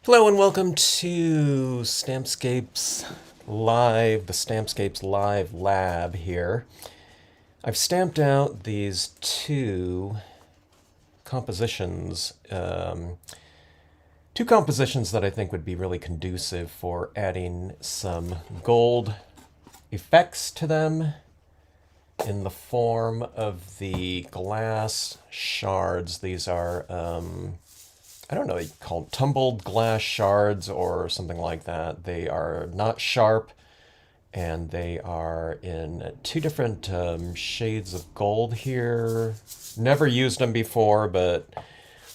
Hello and welcome to Stampscapes Live, the Stampscapes Live lab here. I've stamped out these two compositions, two compositions that I think would be really conducive for adding some gold effects to them in the form of the glass shards. These are I don't know, they call them tumbled glass shards or something like that. They are not sharp, and they are in two different shades of gold here. Never used them before, but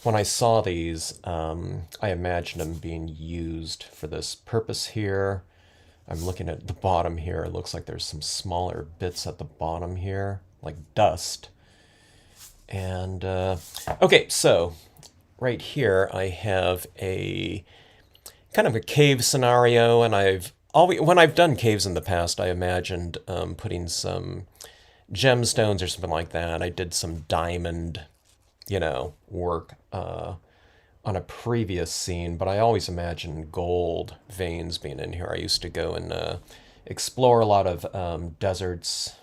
when I saw these, I imagined them being used for this purpose here. I'm looking at the bottom here. It looks like there's some smaller bits at the bottom here, like dust. And, okay, so right here I have a kind of a cave scenario, and when I've done caves in the past, I imagined putting some gemstones or something like that. I did some diamond, work on a previous scene, but I always imagined gold veins being in here. I used to go and explore a lot of deserts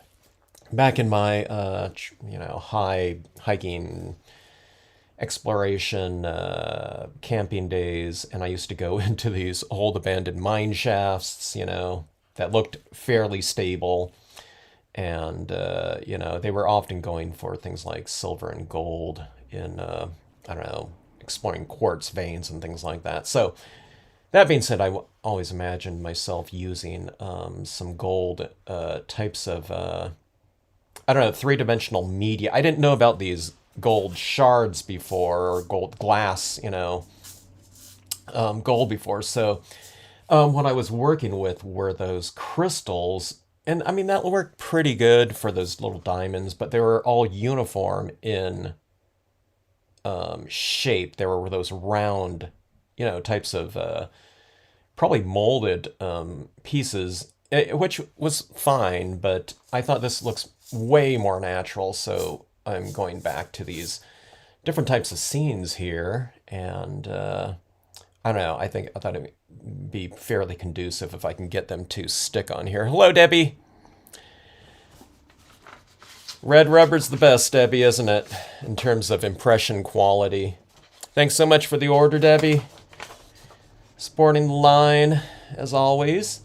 back in my high hiking exploration camping days, and I used to go into these old abandoned mine shafts, that looked fairly stable, and they were often going for things like silver and gold in I don't know, exploring quartz veins and things like that. So that being said, always imagined myself using some gold types of I don't know, three-dimensional media. I didn't know about these gold shards before, or gold glass, gold before. So what I was working with were those crystals. And I mean, that worked pretty good for those little diamonds, but they were all uniform in shape. There were those round, types of probably molded pieces, which was fine, but I thought this looks way more natural, so I'm going back to these different types of scenes here, and I don't know, I thought it'd be fairly conducive if I can get them to stick on here. Hello, Debbie! Red rubber's the best, Debbie, isn't it? In terms of impression quality. Thanks so much for the order, Debbie. Supporting the line, as always.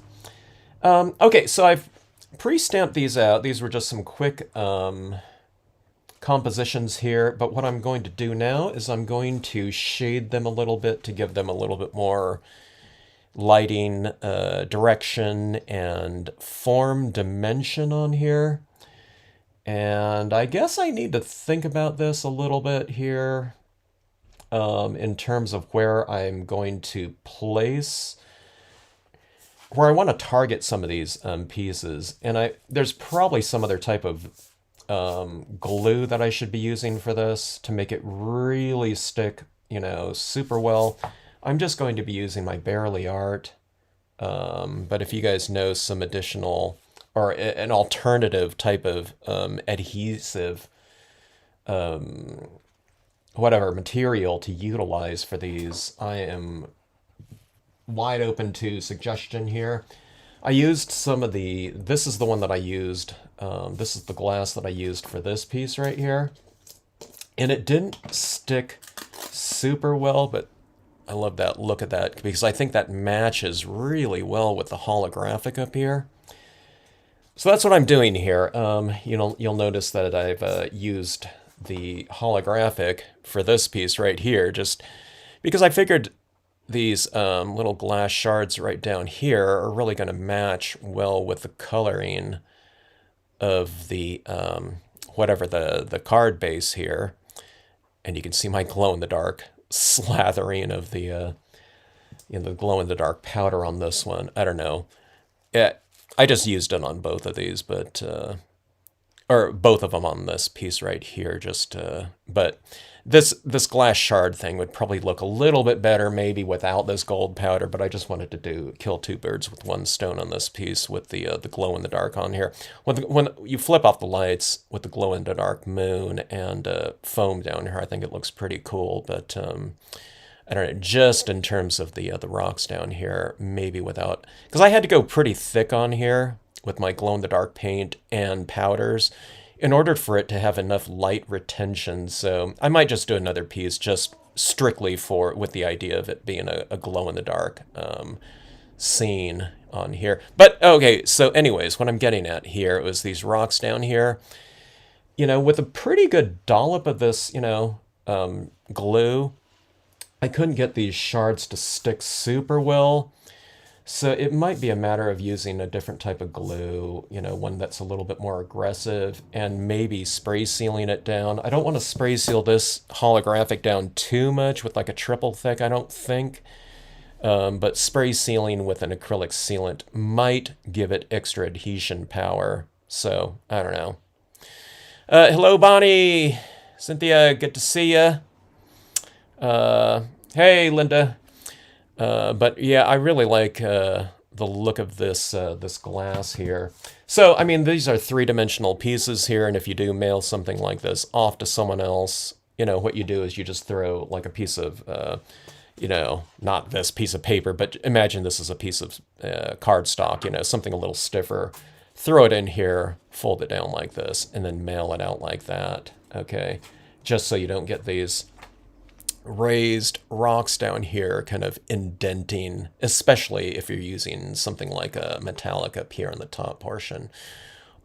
Okay, so I've pre-stamped these out. These were just some quick compositions here, but what I'm going to do now is I'm going to shade them a little bit to give them a little bit more lighting, direction, and form dimension on here. And I guess I need to think about this a little bit here in terms of where I'm going to place, where I want to target some of these pieces. And there's probably some other type of glue that I should be using for this to make it really stick, super well. I'm just going to be using my Barely Art, but if you guys know some additional or an alternative type of adhesive, whatever material to utilize for these, I am wide open to suggestion here. I used this is the one that I used, this is the glass that I used for this piece right here. And it didn't stick super well, but I love that look at that, because I think that matches really well with the holographic up here. So that's what I'm doing here. You'll notice that I've used the holographic for this piece right here, just because I figured these little glass shards right down here are really going to match well with the coloring of the whatever the card base here. And you can see my glow-in-the-dark slathering of the glow-in-the-dark powder on this one. I don't know. I just used it on both of these, but or both of them on this piece right here. But this glass shard thing would probably look a little bit better maybe without this gold powder. But I just wanted to kill two birds with one stone on this piece with the glow in the dark on here. When you flip off the lights with the glow in the dark moon and foam down here, I think it looks pretty cool. But I don't know, just in terms of the rocks down here, maybe without, because I had to go pretty thick on here with my glow-in-the-dark paint and powders in order for it to have enough light retention. So I might just do another piece just strictly for with the idea of it being a glow-in-the-dark scene on here. But okay, so anyways, what I'm getting at here was these rocks down here. You know, with a pretty good dollop of this, glue, I couldn't get these shards to stick super well. So it might be a matter of using a different type of glue, one that's a little bit more aggressive, and maybe spray sealing it down. I don't want to spray seal this holographic down too much with like a triple thick, I don't think. But spray sealing with an acrylic sealant might give it extra adhesion power. So, I don't know. Hello, Bonnie. Cynthia, good to see you. Hey, Linda. But yeah, I really like the look of this glass here. So, I mean, these are three-dimensional pieces here, and if you do mail something like this off to someone else, what you do is you just throw like a piece of, not this piece of paper, but imagine this is a piece of cardstock, something a little stiffer. Throw it in here, fold it down like this, and then mail it out like that, okay? Just so you don't get these raised rocks down here kind of indenting, especially if you're using something like a metallic up here on the top portion.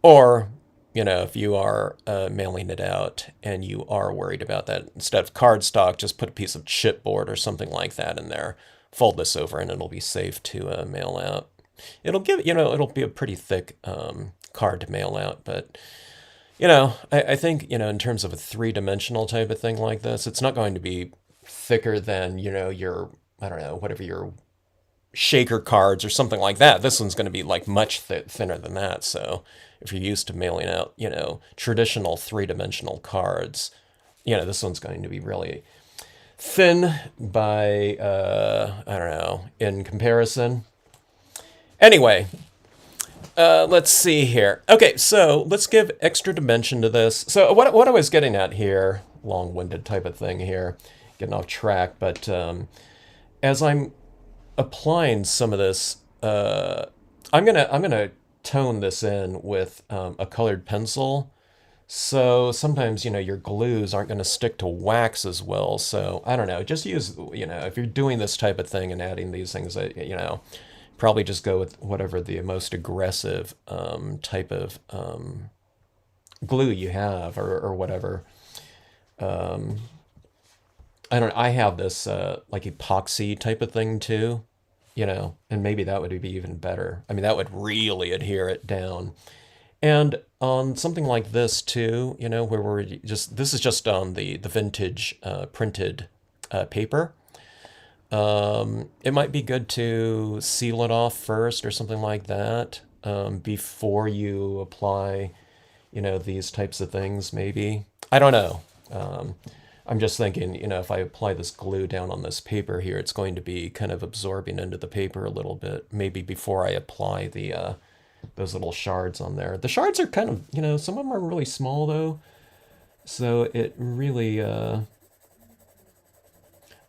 Or, if you are mailing it out and you are worried about that, instead of cardstock, just put a piece of chipboard or something like that in there. Fold this over and it'll be safe to mail out. It'll give, it'll be a pretty thick card to mail out, but I think, in terms of a three-dimensional type of thing like this, it's not going to be thicker than, your, I don't know, whatever your shaker cards or something like that. This one's going to be like much thinner than that. So if you're used to mailing out, traditional three-dimensional cards, this one's going to be really thin by, I don't know, in comparison. Anyway, let's see here. Okay, so let's give extra dimension to this. So what I was getting at here, long-winded type of thing here, getting off track, but as I'm applying some of this, I'm gonna tone this in with a colored pencil. So sometimes, your glues aren't going to stick to wax as well. So I don't know, just use, if you're doing this type of thing and adding these things, probably just go with whatever the most aggressive type of glue you have or whatever. I don't. I have this like epoxy type of thing too, and maybe that would be even better. I mean, that would really adhere it down. And on something like this too, where we're this is just on the vintage printed paper. It might be good to seal it off first or something like that before you apply, these types of things. Maybe, I don't know. I'm just thinking, if I apply this glue down on this paper here, it's going to be kind of absorbing into the paper a little bit, maybe before I apply the those little shards on there. The shards are kind of, some of them are really small though, so it really, I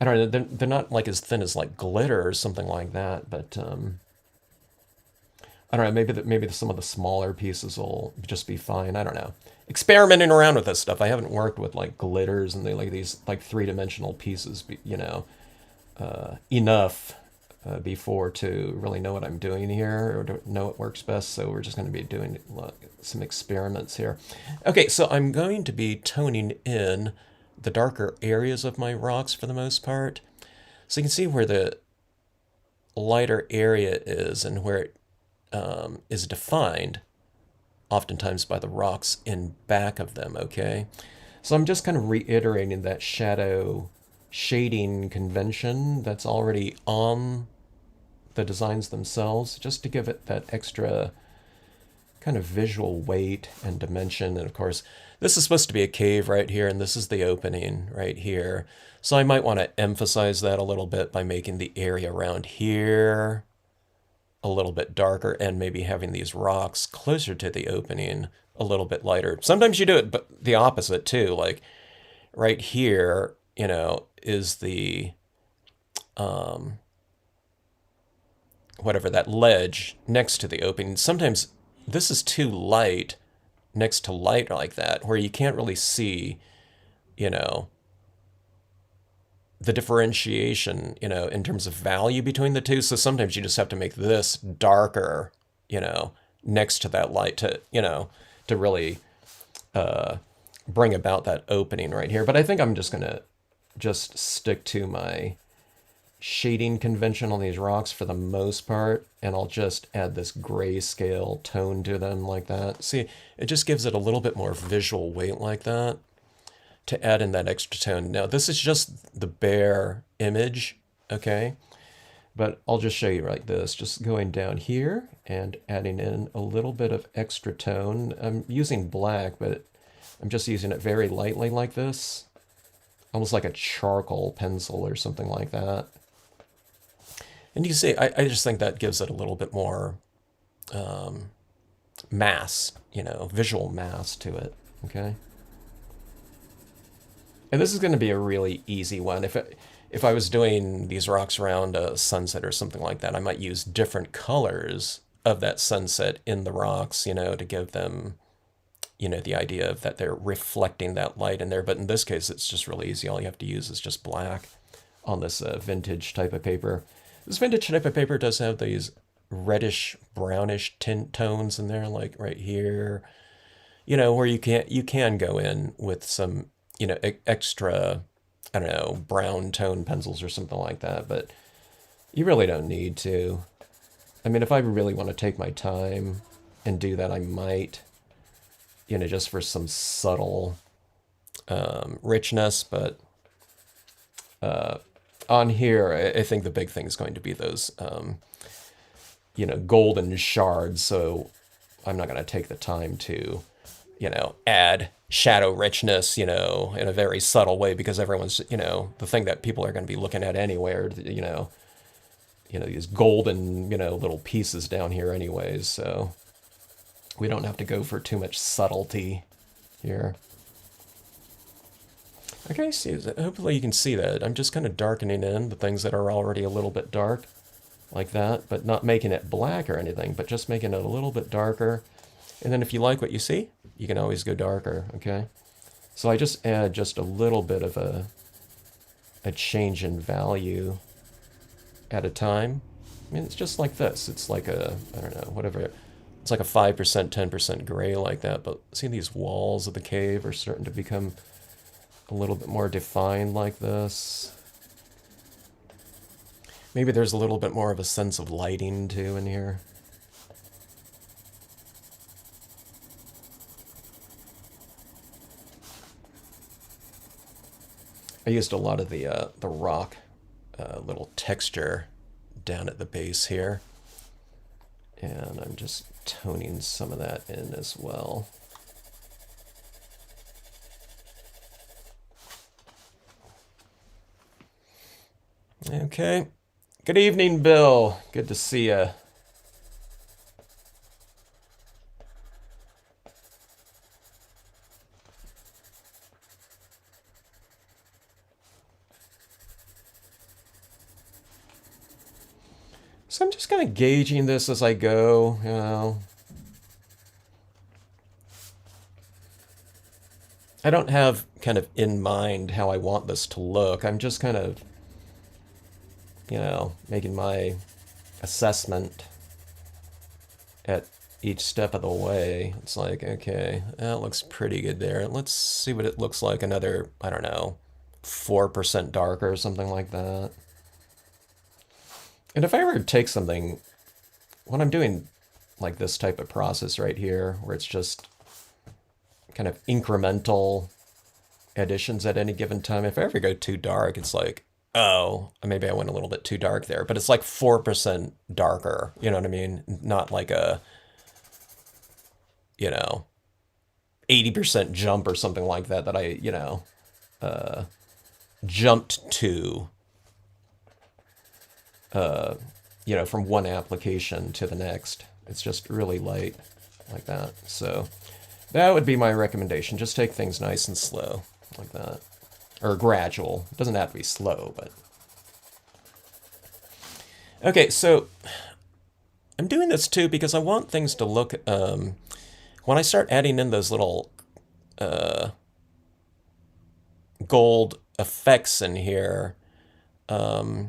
don't know, they're not like as thin as like glitter or something like that, but I don't know, maybe some of the smaller pieces will just be fine. I don't know. Experimenting around with this stuff. I haven't worked with like glitters and these like three-dimensional pieces, enough before to really know what I'm doing here or to know what works best. So we're just going to be doing some experiments here. Okay, so I'm going to be toning in the darker areas of my rocks for the most part. So you can see where the lighter area is and where it is defined oftentimes by the rocks in back of them, okay? So I'm just kind of reiterating that shadow shading convention that's already on the designs themselves, just to give it that extra kind of visual weight and dimension. And of course, this is supposed to be a cave right here, and this is the opening right here. So I might want to emphasize that a little bit by making the area around here a little bit darker and maybe having these rocks closer to the opening a little bit lighter. Sometimes you do it but the opposite too, like right here, is the whatever, that ledge next to the opening. Sometimes this is too light next to light like that, where you can't really see, you know, the differentiation, you know, in terms of value between the two. So sometimes you just have to make this darker, you know, next to that light to, you know, to really bring about that opening right here. But I think I'm just going to just stick to my shading convention on these rocks for the most part, and I'll just add this grayscale tone to them like that. See, it just gives it a little bit more visual weight like that to add in that extra tone. Now, this is just the bare image, okay? But I'll just show you like this, just going down here and adding in a little bit of extra tone. I'm using black, but I'm just using it very lightly like this, almost like a charcoal pencil or something like that. And you see, I just think that gives it a little bit more mass, you know, visual mass to it, okay? And this is going to be a really easy one. If I was doing these rocks around a sunset or something like that, I might use different colors of that sunset in the rocks, you know, to give them, you know, the idea of that they're reflecting that light in there. But in this case, it's just really easy. All you have to use is just black on this vintage type of paper. This vintage type of paper does have these reddish, brownish tint tones in there, like right here, you know, where you can go in with some, you know, extra, I don't know, brown tone pencils or something like that, but you really don't need to. I mean, if I really want to take my time and do that, I might, you know, just for some subtle richness, but on here, I think the big thing is going to be those, you know, golden shards. So I'm not going to take the time to, you know, add shadow richness, you know, in a very subtle way, because everyone's, you know, the thing that people are going to be looking at anywhere, you know, these golden, you know, little pieces down here anyways. So we don't have to go for too much subtlety here. Okay, so hopefully you can see that. I'm just kind of darkening in the things that are already a little bit dark, like that, but not making it black or anything, but just making it a little bit darker. And then if you like what you see, you can always go darker, okay? So I just add just a little bit of a change in value at a time. I mean, it's just like this. It's like a, I don't know, whatever. It's like a 5%, 10% gray like that, but see these walls of the cave are starting to become a little bit more defined like this. Maybe there's a little bit more of a sense of lighting too in here. I used a lot of the rock little texture down at the base here, and I'm just toning some of that in as well. Okay. Good evening, Bill. Good to see you. So I'm just kind of gauging this as I go, you know. I don't have kind of in mind how I want this to look. I'm just kind of, you know, making my assessment at each step of the way. It's like, okay, that looks pretty good there. Let's see what it looks like another, I don't know, 4% darker or something like that. And if I ever take something, when I'm doing like this type of process right here, where it's just kind of incremental additions at any given time, if I ever go too dark, it's like, oh, maybe I went a little bit too dark there, but it's like 4% darker, you know what I mean? Not like a, you know, 80% jump or something like that that I, you know, jumped to, you know, from one application to the next. It's just really light like that. So that would be my recommendation. Just take things nice and slow like that. Or gradual. It doesn't have to be slow, but Okay, so I'm doing this too because I want things to look, when I start adding in those little gold effects in here, I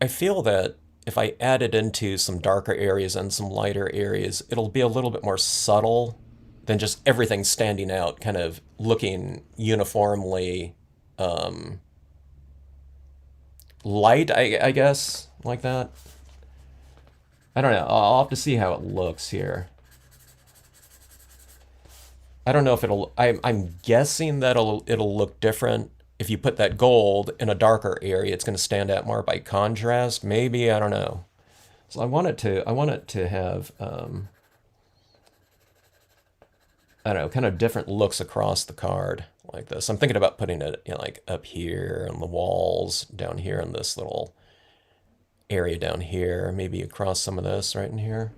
feel that if I add it into some darker areas and some lighter areas, it'll be a little bit more subtle than just everything standing out, kind of looking uniformly light, I guess, like that. I don't know. I'll have to see how it looks here. I don't know if it'll. I'm guessing that it'll look different if you put that gold in a darker area. It's going to stand out more by contrast. Maybe, I don't know. So I want it to. I want it to have. I don't know, kind of different looks across the card like this. I'm thinking about putting it, like up here on the walls, down here in this little area down here, maybe across some of this right in here.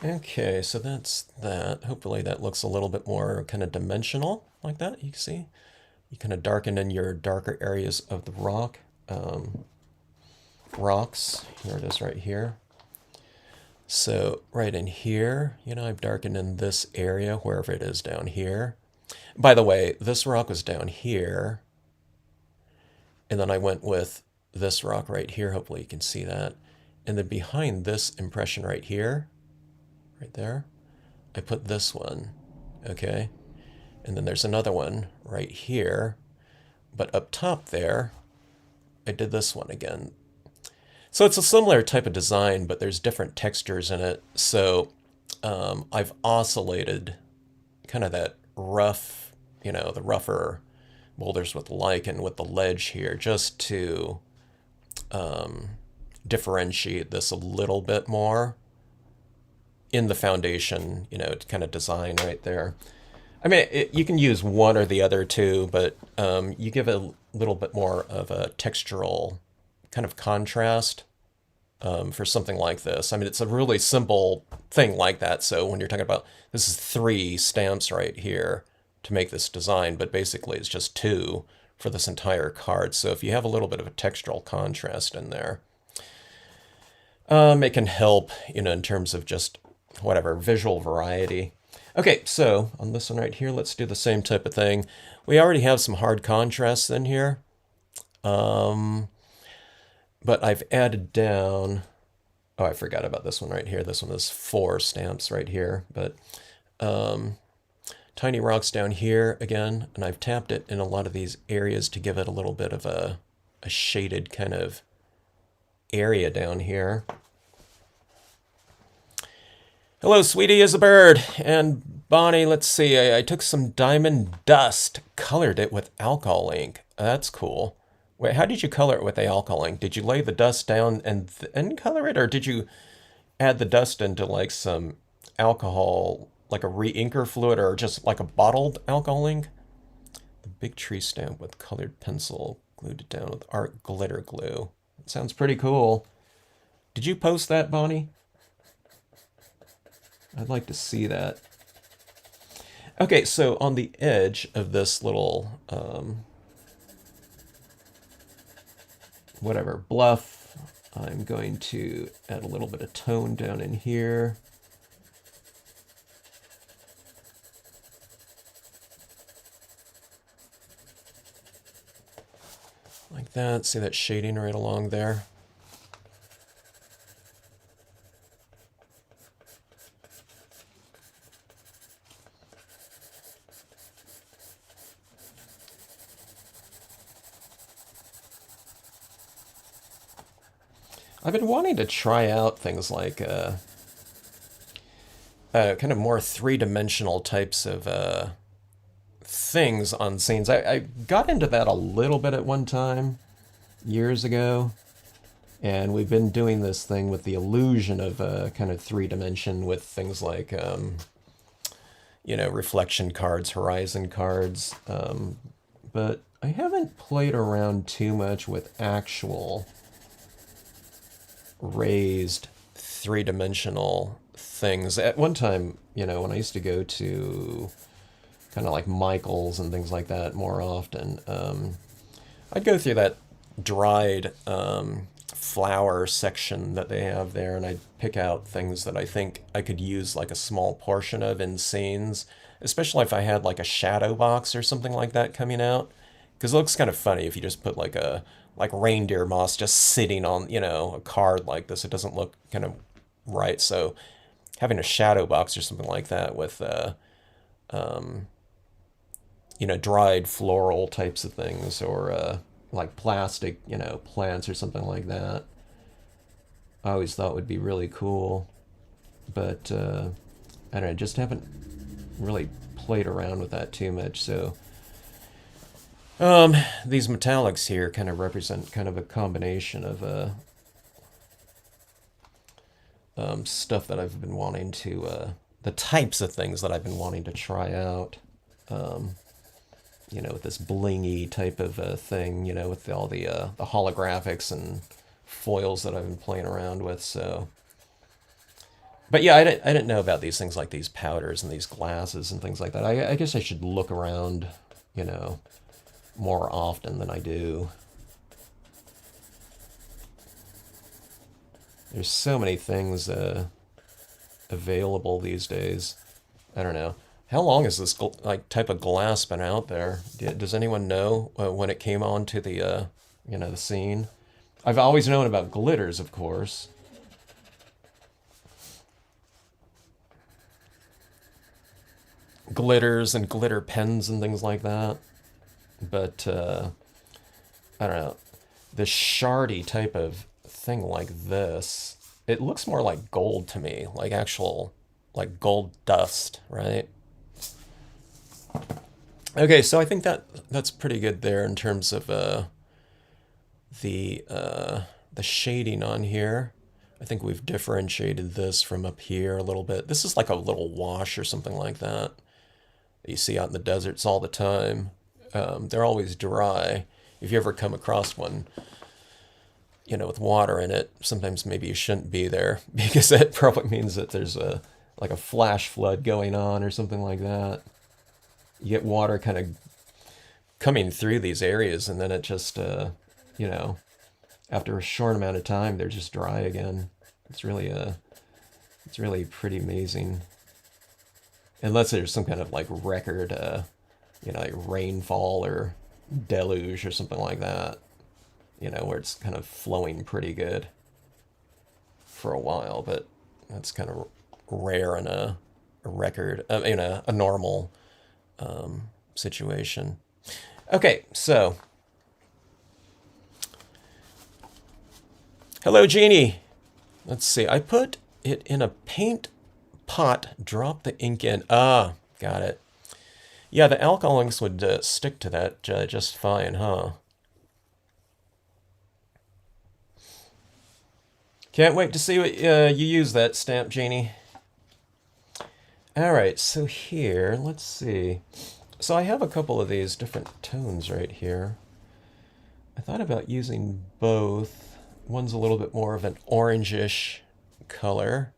Okay, so that's that. Hopefully that looks a little bit more kind of dimensional like that. You can see you kind of darken in your darker areas of the rocks. Here it is right here. So right in here, I've darkened in this area, wherever it is down here. By the way, this rock was down here. And then I went with this rock right here. Hopefully you can see that. And then behind this impression right here, right there, I put this one, okay? And then there's another one right here. But up top there, I did this one again. So it's a similar type of design, but there's different textures in it. So I've oscillated kind of that rough, the rougher boulders with lichen with the ledge here, just to differentiate this a little bit more in the foundation, kind of design right there. I mean, you can use one or the other too, but you give a little bit more of a textural kind of contrast for something like this. I mean, it's a really simple thing like that. So when you're talking about, this is 3 stamps right here to make this design, but basically it's just 2 for this entire card. So if you have a little bit of a textural contrast in there, it can help, in terms of just whatever, visual variety. Okay, so on this one right here, let's do the same type of thing. We already have some hard contrasts in here. But I've added down, oh, I forgot about this one right here. This one is 4 stamps right here, but tiny rocks down here again, and I've tapped it in a lot of these areas to give it a little bit of a shaded kind of area down here. Hello, sweetie is a bird. And Bonnie, let's see, I took some diamond dust, colored it with alcohol ink. That's cool. Wait, how did you color it with the alcohol ink? Did you lay the dust down and then color it, or did you add the dust into like some alcohol, like a re-inker fluid, or just like a bottled alcohol ink? The big tree stamp with colored pencil, glued it down with art glitter glue. It sounds pretty cool. Did you post that, Bonnie? I'd like to see that. Okay, so on the edge of this little, whatever, bluff, I'm going to add a little bit of tone down in here. Like that. See that shading right along there? I've been wanting to try out things like kind of more three-dimensional types of things on scenes. I got into that a little bit at one time, years ago, and we've been doing this thing with the illusion of kind of 3 dimension with things like, reflection cards, horizon cards, but I haven't played around too much with actual raised 3-dimensional things. At one time, when I used to go to kind of like Michaels and things like that more often. I'd go through that dried flower section that they have there, and I'd pick out things that I think I could use like a small portion of in scenes, especially if I had like a shadow box or something like that coming out, because it looks kind of funny if you just put like reindeer moss just sitting on, a card like this. It doesn't look kind of right. So having a shadow box or something like that with dried floral types of things, or like plastic, plants or something like that, I always thought would be really cool. But I don't know, just haven't really played around with that too much. So these metallics here kind of represent kind of a combination of stuff that I've been wanting to, the types of things that I've been wanting to try out. With this blingy type of thing, with all the holographics and foils that I've been playing around with. So, but yeah, I didn't know about these things like these powders and these glasses and things like that. I guess I should look around, more often than I do. There's so many things available these days. I don't know. How long has this type of glass been out there? Does anyone know when it came onto the the scene? I've always known about glitters, of course. Glitters and glitter pens and things like that. But I don't know. The shardy type of thing like this, it looks more like gold to me, like actual like gold dust, right? Okay, so I think that's pretty good there in terms of the shading on here. I think we've differentiated this from up here a little bit. This is like a little wash or something like that you see out in the deserts all the time. They're always dry. If you ever come across one, with water in it, sometimes maybe you shouldn't be there because that probably means that there's like a flash flood going on or something like that. You get water kind of coming through these areas, and then it just, after a short amount of time, they're just dry again. It's really pretty amazing. Unless there's some kind of like record, like rainfall or deluge or something like that, where it's kind of flowing pretty good for a while, but that's kind of rare in a record, a normal situation. Okay, so hello, Jeannie. Let's see. I put it in a paint pot, drop the ink in. Ah, got it. Yeah, the alcohol inks would stick to that just fine, huh? Can't wait to see what you use that stamp, Jeannie. All right, so here, let's see. So I have a couple of these different tones right here. I thought about using both. One's a little bit more of an orangish color.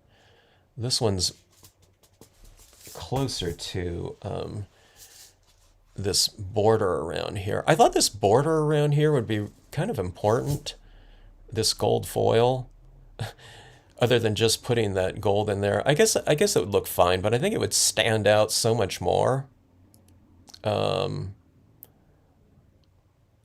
This one's closer to this border around here. I thought this border around here would be kind of important, this gold foil. Other than just putting that gold in there. I guess it would look fine, but I think it would stand out so much more.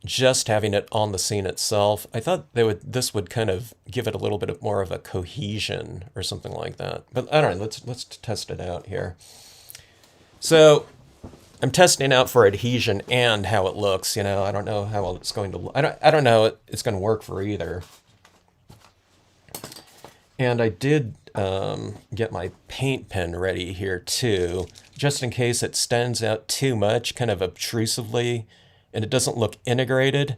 Just having it on the scene itself. I thought this would kind of give it a little bit more of a cohesion or something like that. But I don't know, let's test it out here. So I'm testing out for adhesion and how it looks, I don't know how it's going to look. I don't know it's going to work for either. And I did get my paint pen ready here too, just in case it stands out too much, kind of obtrusively, and it doesn't look integrated.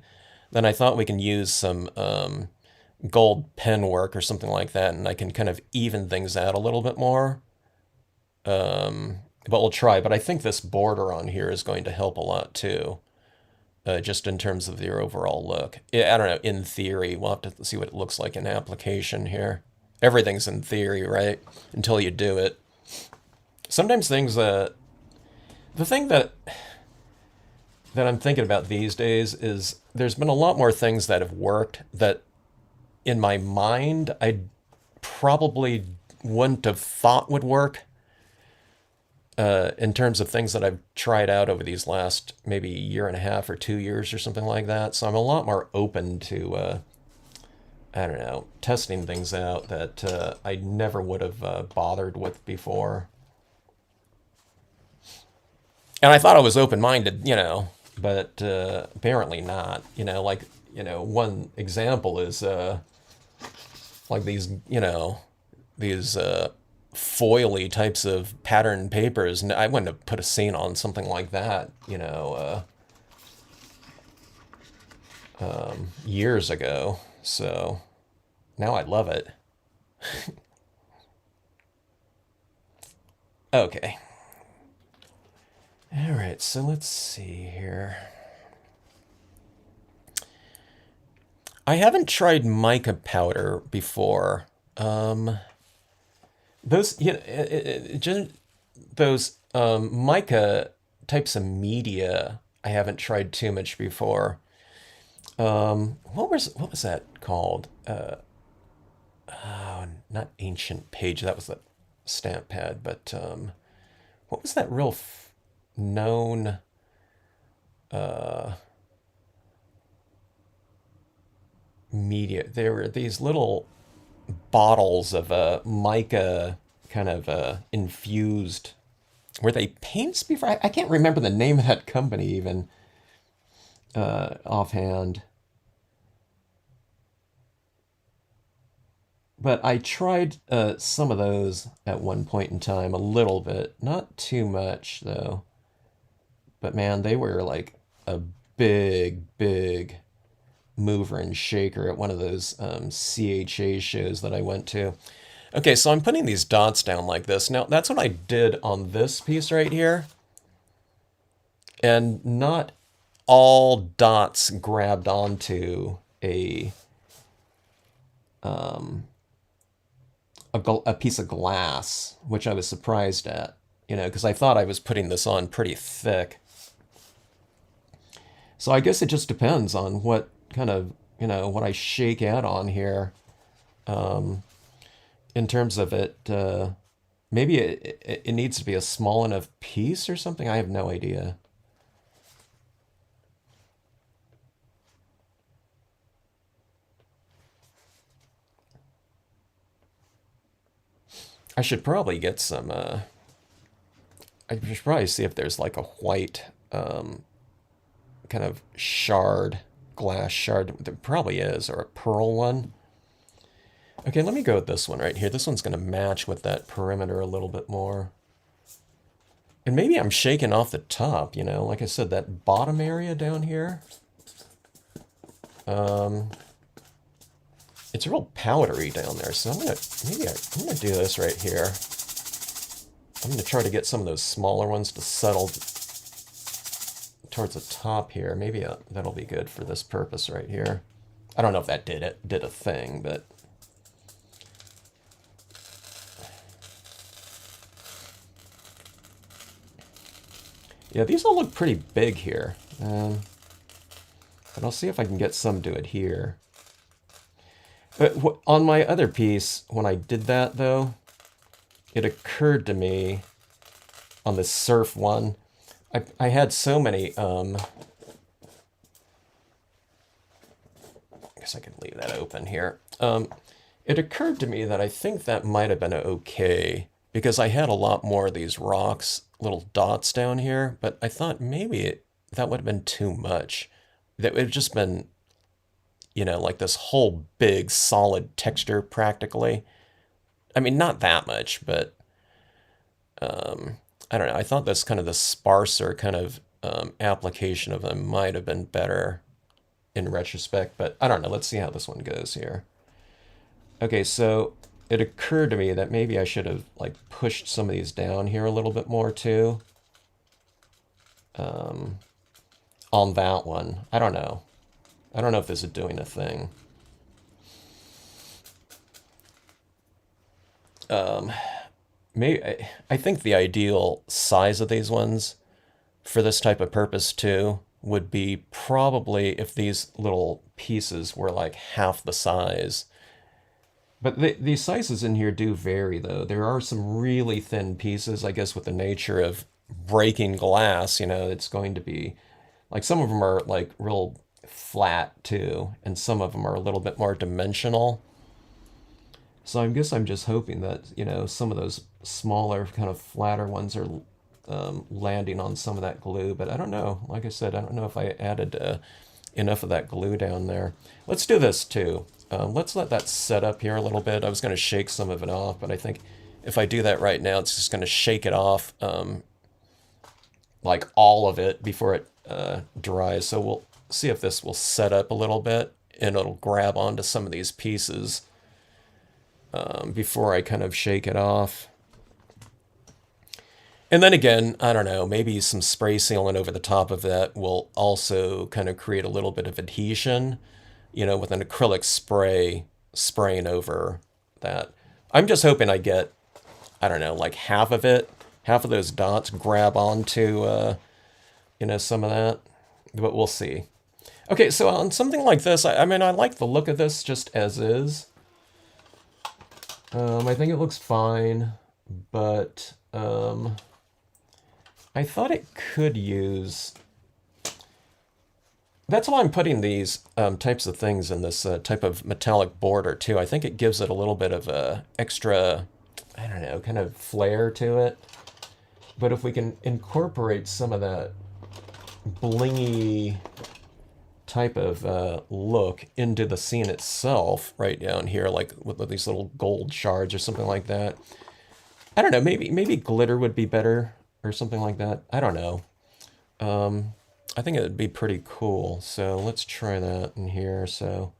Then I thought we can use some gold pen work or something like that, and I can kind of even things out a little bit more. But we'll try. But I think this border on here is going to help a lot too. Just in terms of their overall look. I don't know, in theory, we'll have to see what it looks like in application here. Everything's in theory, right? Until you do it. Sometimes things The thing that I'm thinking about these days is there's been a lot more things that have worked that in my mind I probably wouldn't have thought would work in terms of things that I've tried out over these last maybe year and a half or 2 years or something like that. So I'm a lot more open to, I don't know, testing things out that I never would have bothered with before. And I thought I was open-minded, but apparently not. Like, one example is like these foily types of pattern papers. And I wouldn't have put a scene on something like that, years ago. So now I love it. Okay. All right, so let's see here. I haven't tried mica powder before. Those, just those mica types of media, I haven't tried too much before. What was that called? Oh, not ancient page. That was the stamp pad. But what was that real known? Media. There were these little bottles of mica kind of infused. Were they paints before? I can't remember the name of that company even offhand. But I tried some of those at one point in time, a little bit, not too much though. But man, they were like a big, big mover and shaker at one of those CHA shows that I went to. Okay, so I'm putting these dots down like this. Now, that's what I did on this piece right here. And not all dots grabbed onto a piece of glass, which I was surprised at, because I thought I was putting this on pretty thick. So I guess it just depends on what kind of, what I shake out on here in terms of it. Maybe it needs to be a small enough piece or something. I have no idea. I should probably get some, I should probably see if there's like a white kind of shard, glass shard. There probably is, or a pearl one. Okay, let me go with this one right here. This one's going to match with that perimeter a little bit more. And maybe I'm shaking off the top, like I said, that bottom area down here. It's real powdery down there, so I'm gonna do this right here. I'm gonna try to get some of those smaller ones to settle towards the top here. Maybe that'll be good for this purpose right here. I don't know if that did a thing, but yeah, these all look pretty big here. But I'll see if I can get some to adhere. But on my other piece, when I did that though, it occurred to me on the surf one, I had so many, I guess I could leave that open here. It occurred to me that I think that might have been okay because I had a lot more of these rocks, little dots down here, but I thought maybe that would have been too much. That would have just been, like this whole big solid texture practically. I mean, not that much, but I don't know. I thought this kind of the sparser kind of application of them might have been better in retrospect, but I don't know. Let's see how this one goes here. Okay, so it occurred to me that maybe I should have like pushed some of these down here a little bit more too. On that one. I don't know. I don't know if this is doing a thing. Maybe I think the ideal size of these ones for this type of purpose too would be probably if these little pieces were like half the size. But these sizes in here do vary, though. There are some really thin pieces, I guess, with the nature of breaking glass. It's going to be like some of them are like real flat too, and some of them are a little bit more dimensional. So I guess I'm just hoping that, some of those smaller, kind of flatter ones are landing on some of that glue. But I don't know. Like I said, I don't know if I added enough of that glue down there. Let's do this too. Let's let that set up here a little bit. I was going to shake some of it off, but I think if I do that right now, it's just going to shake it off, like all of it before it dries. So we'll see if this will set up a little bit, and it'll grab onto some of these pieces before I kind of shake it off. And then again, I don't know, maybe some spray sealant over the top of that will also kind of create a little bit of adhesion, with an acrylic spray spraying over that. I'm just hoping I get, I don't know, like half of it, half of those dots grab onto, some of that, but we'll see. Okay, so on something like this, I mean, I like the look of this just as is. I think it looks fine, but I thought it could use... That's why I'm putting these types of things in this type of metallic border, too. I think it gives it a little bit of a extra, I don't know, kind of flair to it. But if we can incorporate some of that blingy type of look into the scene itself, right down here, like with these little gold shards or something like that. I don't know, maybe glitter would be better or something like that. I don't know. I think it would be pretty cool. So let's try that in here. So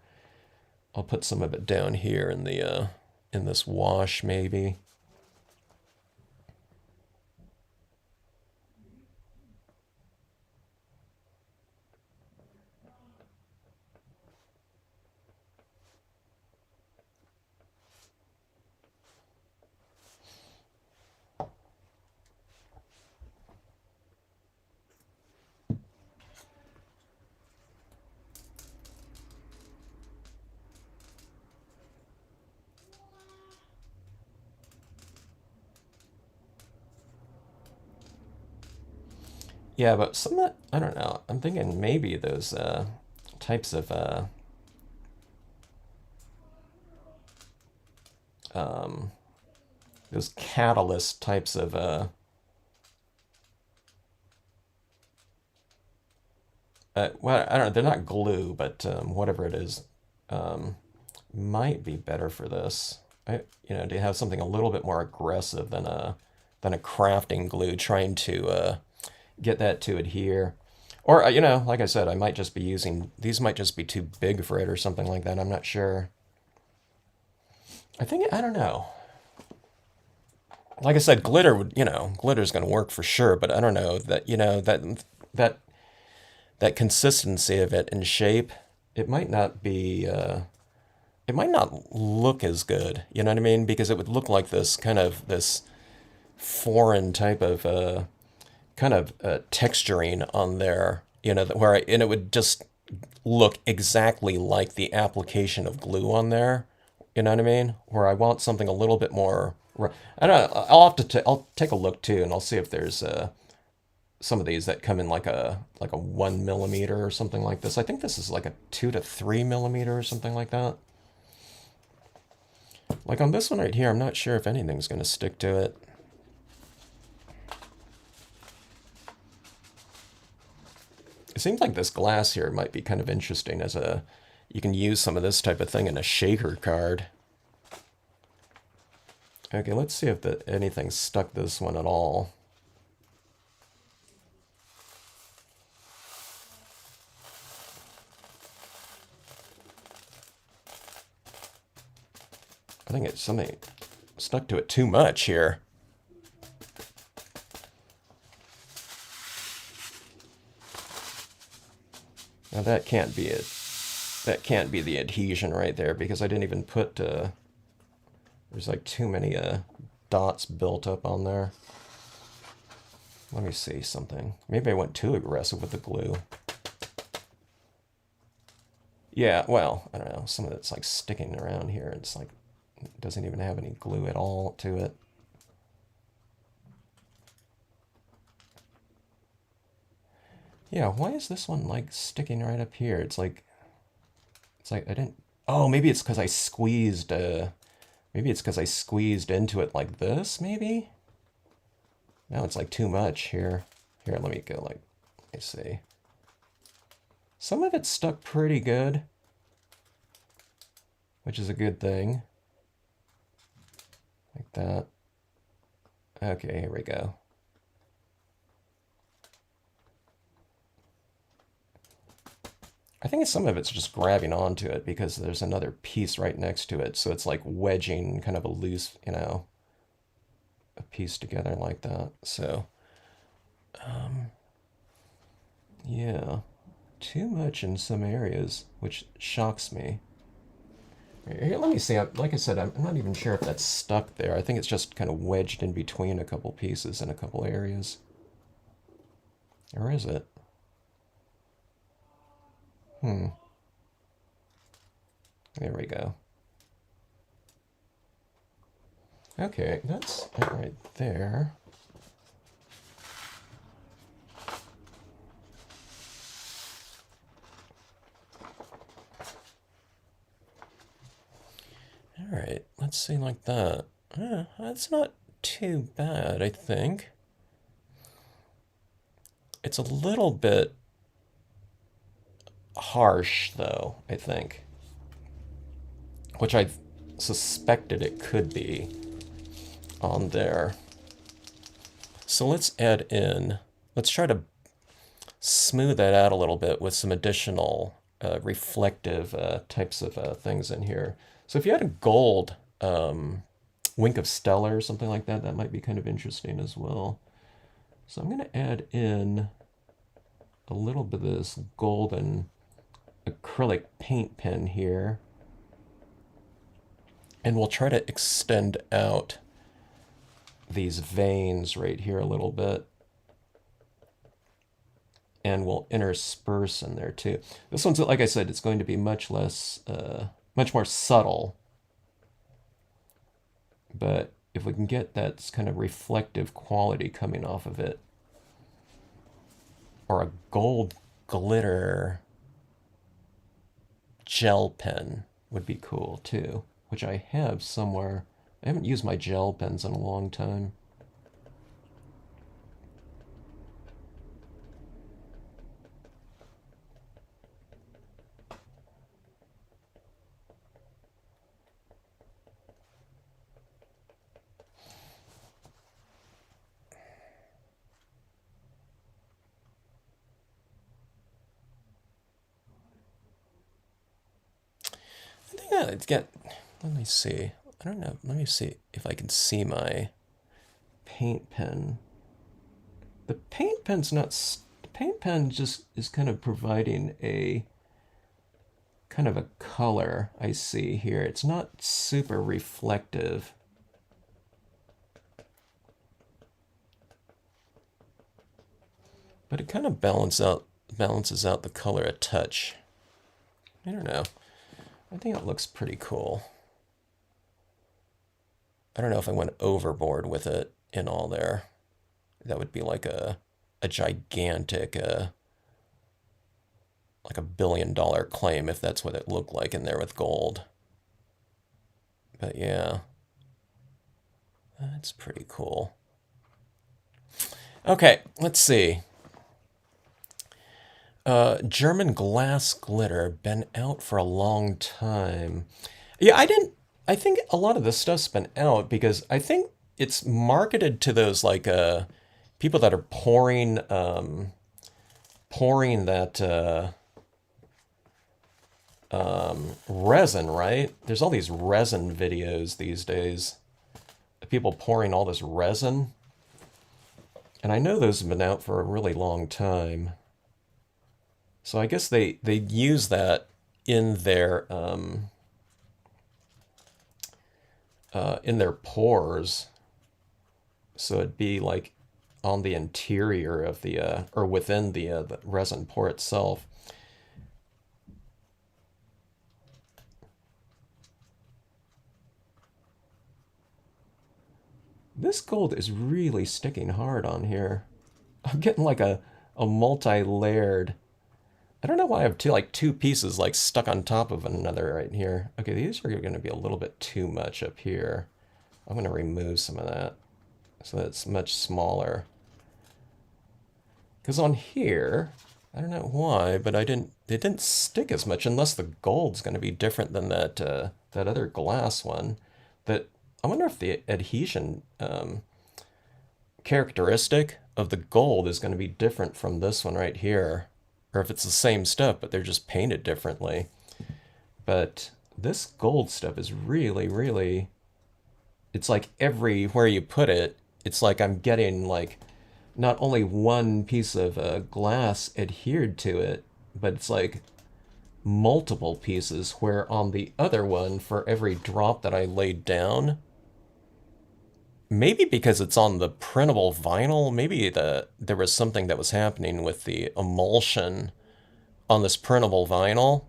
I'll put some of it down here in the in this wash maybe. Yeah, but some of that, I don't know. I'm thinking maybe those types of those catalyst types of well, I don't know. They're not glue, but whatever it is, might be better for this. To have something a little bit more aggressive than a crafting glue, trying to get that to adhere. Or, like I said, I might just be using, these might just be too big for it or something like that. I'm not sure. I don't know. Like I said, glitter would, glitter's going to work for sure, but I don't know that, that consistency of it in shape, it might not be, it might not look as good, you know what I mean? Because it would look like this kind of, this foreign type of, kind of texturing on there, and it would just look exactly like the application of glue on there, you know what I mean? Where I want something a little bit more, I don't know, I'll take a look too, and I'll see if there's some of these that come in like a 1 millimeter or something like this. I think this is like a 2 to 3 millimeter or something like that. Like on this one right here, I'm not sure if anything's going to stick to it. It seems like this glass here might be kind of interesting as you can use some of this type of thing in a shaker card. Okay, let's see if anything stuck this one at all. I think it's something stuck to it too much here. Now that can't be it. That can't be the adhesion right there because I didn't even put, there's like too many dots built up on there. Let me see something. Maybe I went too aggressive with the glue. Yeah, well, I don't know. Some of it's like sticking around here. It's like, it doesn't even have any glue at all to it. Yeah, why is this one like sticking right up here? It's like I didn't. Oh, maybe it's because I squeezed. Maybe it's because I squeezed into it like this. Maybe. Now it's like too much here. Here, let me go like. Let me see. Some of it stuck pretty good, which is a good thing. Like that. Okay, here we go. I think some of it's just grabbing onto it because there's another piece right next to it. So it's like wedging kind of a loose, a piece together like that. So, yeah, too much in some areas, which shocks me. Here, let me see. Like I said, I'm not even sure if that's stuck there. I think it's just kind of wedged in between a couple pieces in a couple areas. Or is it? There we go. Okay, that's it right there. All right, let's see like that. That's not too bad, I think. It's a little bit harsh, though, I think, which I suspected it could be on there. So let's add in, let's try to smooth that out a little bit with some additional reflective types of things in here. So if you had a gold Wink of Stellar or something like that, that might be kind of interesting as well. So I'm going to add in a little bit of this golden acrylic paint pen here. And we'll try to extend out these veins right here a little bit. And we'll intersperse in there too. This one's, like I said, it's going to be much less, much more subtle. But if we can get that kind of reflective quality coming off of it, or a gold glitter gel pen would be cool too, which I have somewhere. I haven't used my gel pens in a long time. I think I'd get, let me see. I don't know. Let me see if I can see my paint pen. The paint pen's not, the paint pen just is kind of providing a kind of a color I see here. It's not super reflective. But it kind of balances out the color a touch. I don't know. I think it looks pretty cool. I don't know if I went overboard with it in all there. That would be like a gigantic, like $1 billion claim if that's what it looked like in there with gold. But yeah, that's pretty cool. Okay, let's see. German glass glitter, been out for a long time. Yeah, I think a lot of this stuff's been out because I think it's marketed to those like people that are pouring that resin, right? There's all these resin videos these days. People pouring all this resin. And I know those have been out for a really long time. So I guess they use that in their pores. So it'd be like on the interior of the, or within the resin pour itself. This gold is really sticking hard on here. I'm getting like a multi-layered. I don't know why I have two pieces like stuck on top of another right here. Okay, these are going to be a little bit too much up here. I'm going to remove some of that so that it's much smaller. Because on here, I don't know why, but it didn't stick as much unless the gold's going to be different than that other glass one. I wonder if the adhesion characteristic of the gold is going to be different from this one right here, or if it's the same stuff but they're just painted differently. But this gold stuff is really, really, it's like everywhere you put it, it's like I'm getting like not only one piece of glass adhered to it, but it's like multiple pieces, where on the other one, for every drop that I laid down, maybe because it's on the printable vinyl, maybe there was something that was happening with the emulsion on this printable vinyl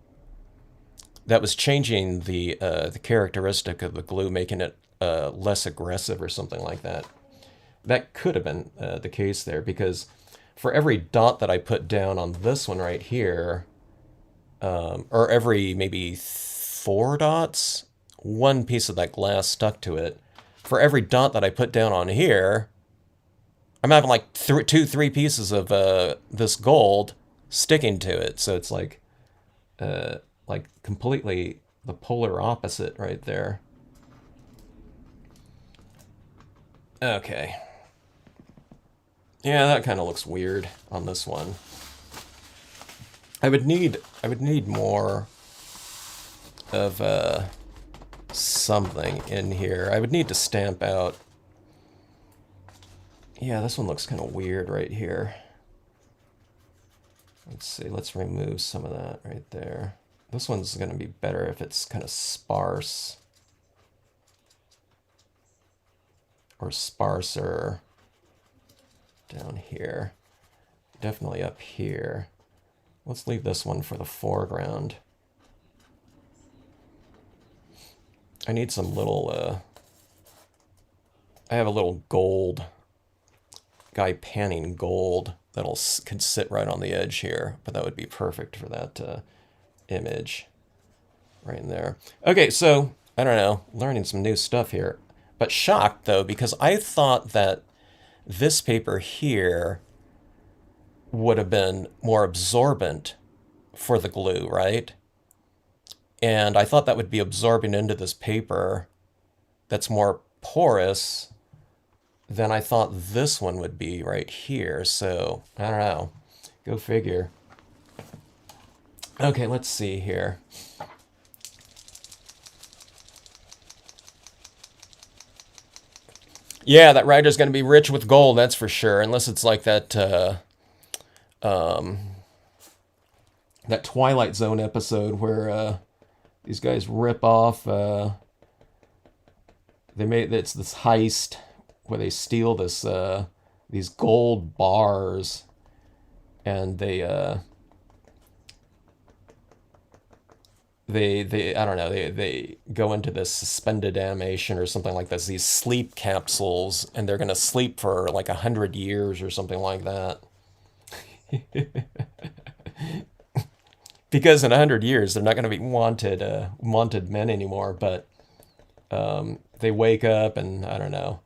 that was changing the characteristic of the glue, making it less aggressive or something like that. That could have been the case there, because for every dot that I put down on this one right here, or every maybe 4 dots, one piece of that glass stuck to it. For every dot that I put down on here, I'm having like 3 pieces of this gold sticking to it. So it's like completely the polar opposite right there. Okay. Yeah, that kind of looks weird on this one. I would need more of something in here. I would need to stamp out. Yeah, this one looks kind of weird right here. Let's see, let's remove some of that right there. This one's going to be better if it's kind of sparse. Or sparser down here. Definitely up here. Let's leave this one for the foreground. I need some little, I have a little gold guy panning gold could sit right on the edge here, but that would be perfect for that image right in there. Okay, so, I don't know, learning some new stuff here. But shocked, though, because I thought that this paper here would have been more absorbent for the glue, right? And I thought that would be absorbing into this paper that's more porous than I thought this one would be right here. So, I don't know. Go figure. Okay, let's see here. Yeah, that writer's going to be rich with gold, that's for sure. Unless it's like that that Twilight Zone episode where these guys rip off. It's this heist where they steal these gold bars, and they I don't know, they go into this suspended animation or something like this, these sleep capsules, and they're gonna sleep for like 100 years or something like that. Because in 100 years they're not gonna be wanted men anymore, but they wake up and I don't know,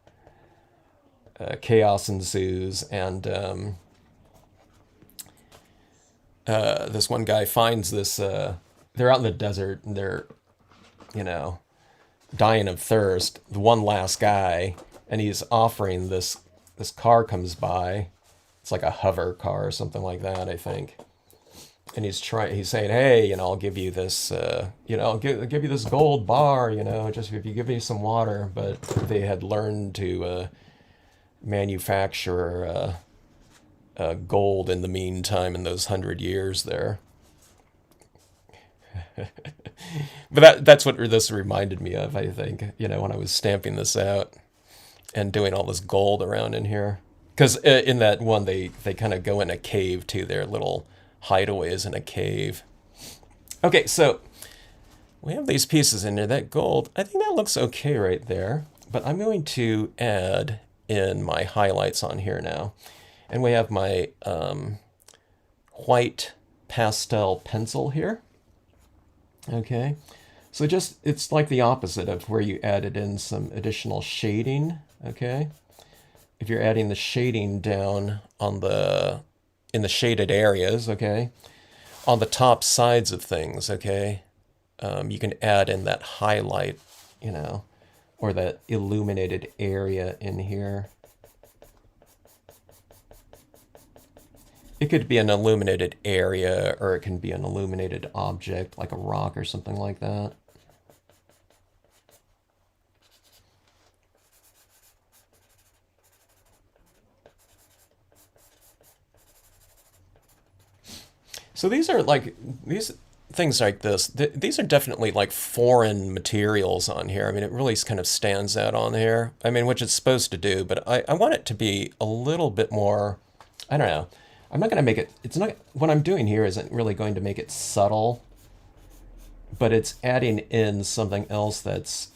chaos ensues, and this one guy finds this. They're out in the desert and they're, dying of thirst. The one last guy, and he's offering this car comes by. It's like a hover car or something like that, I think. And he's saying, hey, I'll give you this, I'll give you this gold bar, just if you give me some water. But they had learned to manufacture gold in the meantime in those 100 years there. But that's what this reminded me of, I think, when I was stamping this out and doing all this gold around in here. Because in that one, they kind of go in a cave too. Their little hideaways in a cave. Okay, so we have these pieces in there. That gold, I think that looks okay right there. But I'm going to add in my highlights on here now. And we have my white pastel pencil here. Okay, so just, it's like the opposite of where you added in some additional shading. Okay, if you're adding the shading down on in the shaded areas, okay, on the top sides of things, okay, you can add in that highlight, you know, or that illuminated area in here. It could be an illuminated area, or it can be an illuminated object, like a rock or something like that. So these are like, these things like this, these are definitely like foreign materials on here. I mean, it really kind of stands out on here. I mean, which it's supposed to do, but I want it to be a little bit more, I don't know. I'm not going to make it, it's not, what I'm doing here isn't really going to make it subtle, but it's adding in something else that's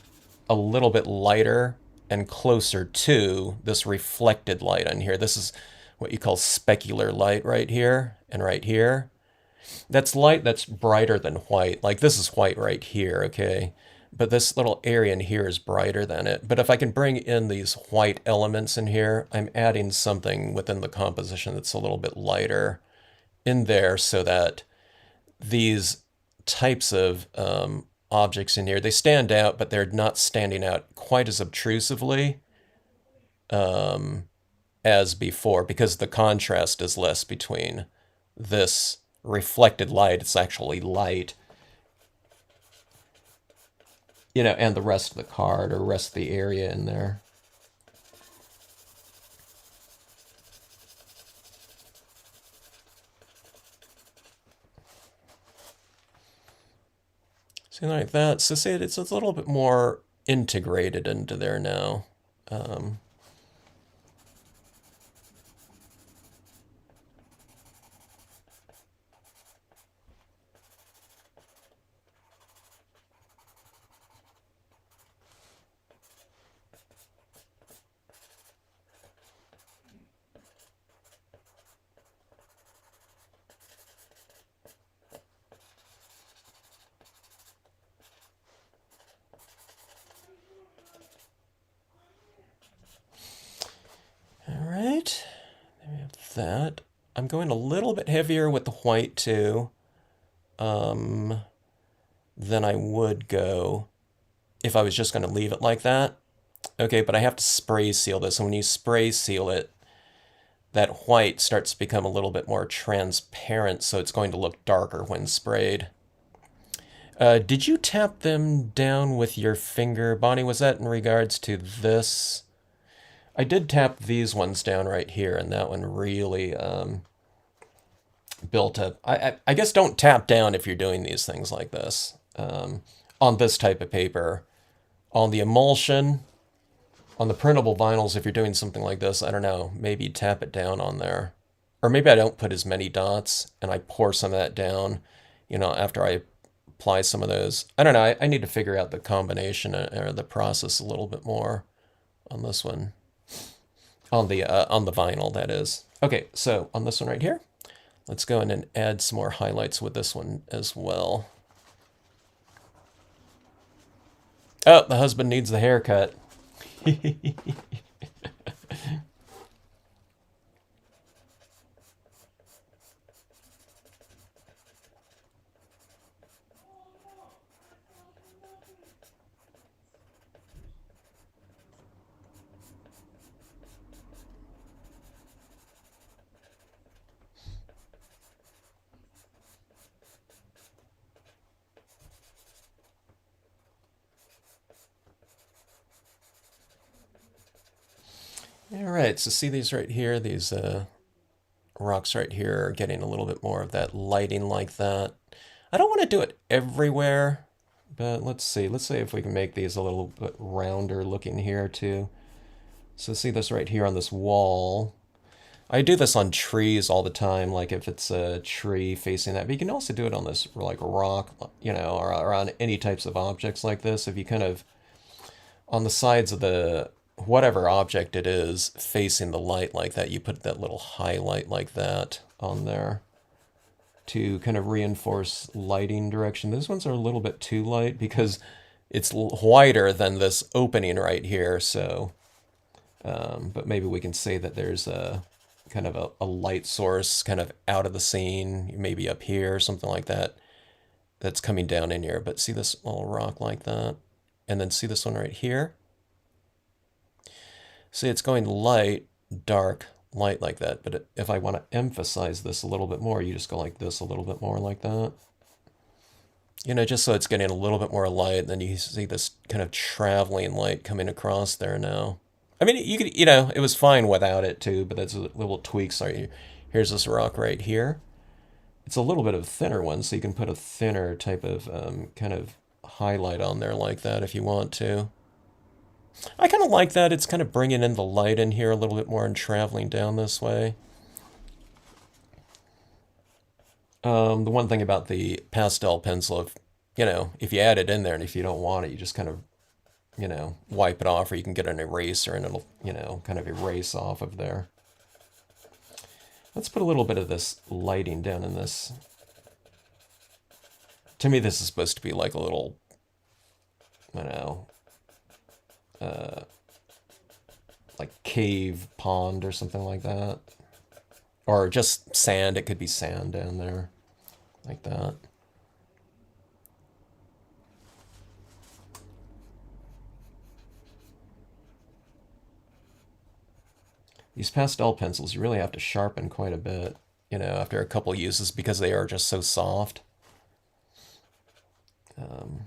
a little bit lighter and closer to this reflected light on here. This is what you call specular light right here and right here. That's light that's brighter than white. Like this is white right here, okay? But this little area in here is brighter than it. But if I can bring in these white elements in here, I'm adding something within the composition that's a little bit lighter in there so that these types of objects in here, they stand out, but they're not standing out quite as obtrusively as before because the contrast is less between this reflected light, it's actually light, you know, and the rest of the card or rest of the area in there. See, like that. So see, it's a little bit more integrated into there now. All right, there we have that. I'm going a little bit heavier with the white too than I would go if I was just going to leave it like that. Okay, but I have to spray seal this, and when you spray seal it, that white starts to become a little bit more transparent, so it's going to look darker when sprayed. Did you tap them down with your finger, Bonnie? Was that in regards to this? I did tap these ones down right here, and that one really built up. I guess don't tap down if you're doing these things like this. On this type of paper. On the emulsion, on the printable vinyls, if you're doing something like this, I don't know, maybe tap it down on there. Or maybe I don't put as many dots, and I pour some of that down, you know, after I apply some of those. I don't know, I need to figure out the combination or the process a little bit more on this one. On the vinyl, that is. Okay, so on this one right here, let's go in and add some more highlights with this one as well. Oh, the husband needs the haircut. All right, so see these right here, these rocks right here are getting a little bit more of that lighting like that. I don't want to do it everywhere, but let's see. Let's see if we can make these a little bit rounder looking here too. So see this right here on this wall. I do this on trees all the time, like if it's a tree facing that. But you can also do it on this like rock, or on any types of objects like this. If you kind of on the sides of the whatever object it is facing the light like that, you put that little highlight like that on there to kind of reinforce lighting direction. These ones are a little bit too light because it's wider than this opening right here. So, but maybe we can say that there's a kind of a light source kind of out of the scene, maybe up here, something like that, that's coming down in here. But see this little rock like that? And then see this one right here? See, it's going light, dark, light like that. But if I want to emphasize this a little bit more, you just go like this a little bit more like that. Just so it's getting a little bit more light. And then you see this kind of traveling light coming across there now. I mean, you could, it was fine without it too, but that's a little tweaks. Here's this rock right here. It's a little bit of a thinner one, so you can put a thinner type of kind of highlight on there like that if you want to. I kind of like that. It's kind of bringing in the light in here a little bit more and traveling down this way. The one thing about the pastel pencil, if you add it in there and if you don't want it, you just kind of, wipe it off, or you can get an eraser and it'll, kind of erase off of there. Let's put a little bit of this lighting down in this. To me, this is supposed to be like a little, like cave pond or something like that. Or just sand. It could be sand down there, like that. These pastel pencils, you really have to sharpen quite a bit, after a couple uses because they are just so soft. All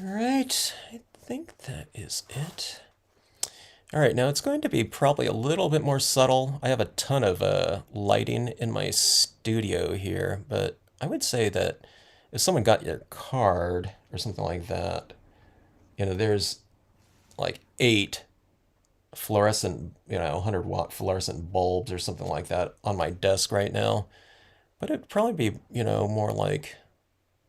right, I think that is it. All right, now it's going to be probably a little bit more subtle. I have a ton of lighting in my studio here, but I would say that if someone got your card or something like that, there's like 8 fluorescent, 100-watt fluorescent bulbs or something like that on my desk right now. But it'd probably be, more like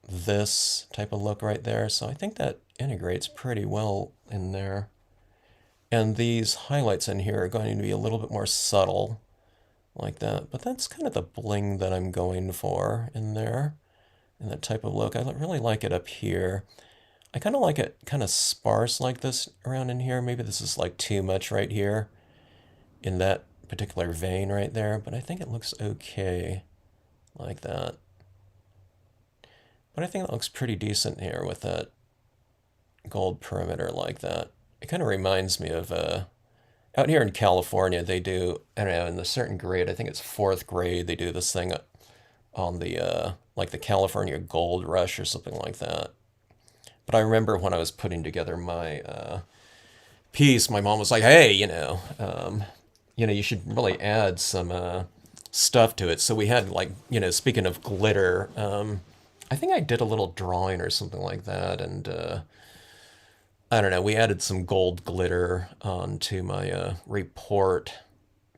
this type of look right there. So I think that integrates pretty well in there. And these highlights in here are going to be a little bit more subtle, like that. But that's kind of the bling that I'm going for in there, in that type of look. I really like it up here. I kind of like it kind of sparse like this around in here. Maybe this is like too much right here in that particular vein right there. But I think it looks okay like that. But I think it looks pretty decent here with that gold perimeter like that. It kind of reminds me of out here in California, they do, I don't know, in a certain grade, I think it's 4th grade, they do this thing on the like the California Gold Rush or something like that. But I remember when I was putting together my piece, my mom was like, "Hey, you should really add some stuff to it." So we had like, speaking of glitter, I think I did a little drawing or something like that, and I don't know, we added some gold glitter onto my report,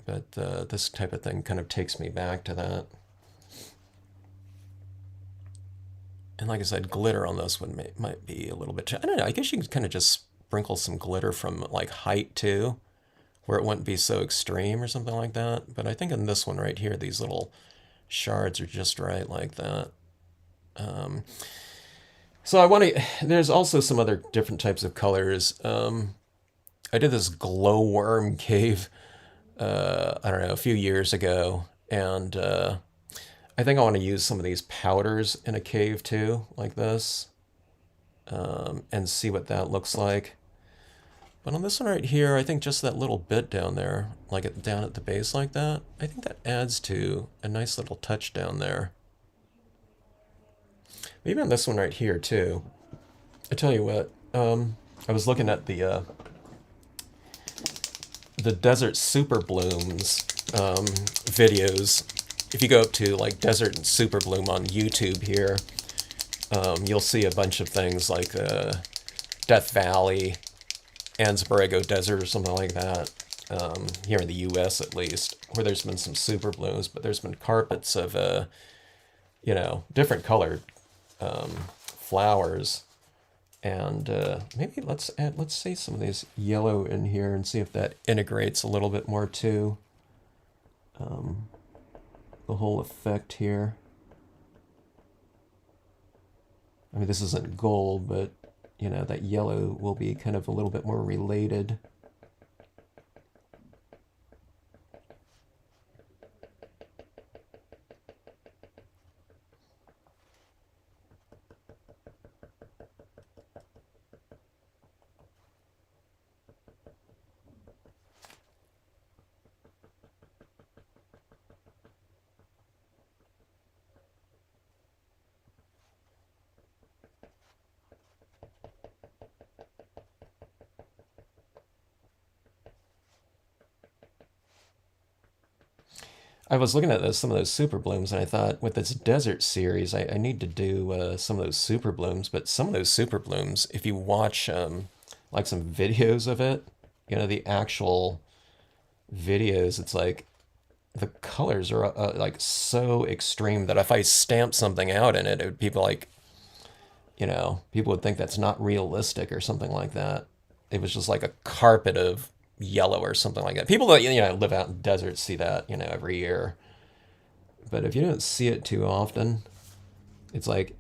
but this type of thing kind of takes me back to that. And like I said, glitter on this one might be a little bit, I don't know, I guess you can kind of just sprinkle some glitter from like height too, where it wouldn't be so extreme or something like that. But I think in this one right here, these little shards are just right like that. So I want to, there's also some other different types of colors. I did this glowworm cave, I don't know, a few years ago. And I think I want to use some of these powders in a cave too, like this, and see what that looks like. But on this one right here, I think just that little bit down there, like down at the base like that, I think that adds to a nice little touch down there. Maybe on this one right here too. I tell you what, I was looking at the the Desert Super Blooms videos, if you go up to like Desert Super Bloom on YouTube here, you'll see a bunch of things like Death Valley, Ansbarago Desert or something like that, here in the US at least, where there's been some super blooms, but there's been carpets of, different colored flowers. And maybe let's say some of these yellow in here and see if that integrates a little bit more too. The whole effect here. I mean, this isn't gold, but that yellow will be kind of a little bit more related. I was looking at some of those super blooms, and I thought with this desert series, I need to do some of those super blooms. But some of those super blooms, if you watch like some videos of it, the actual videos, it's like the colors are like so extreme that if I stamp something out in it, it would people like, people would think that's not realistic or something like that. It was just like a carpet of yellow or something like that. People that live out in deserts see that every year, but if you don't see it too often, it's like,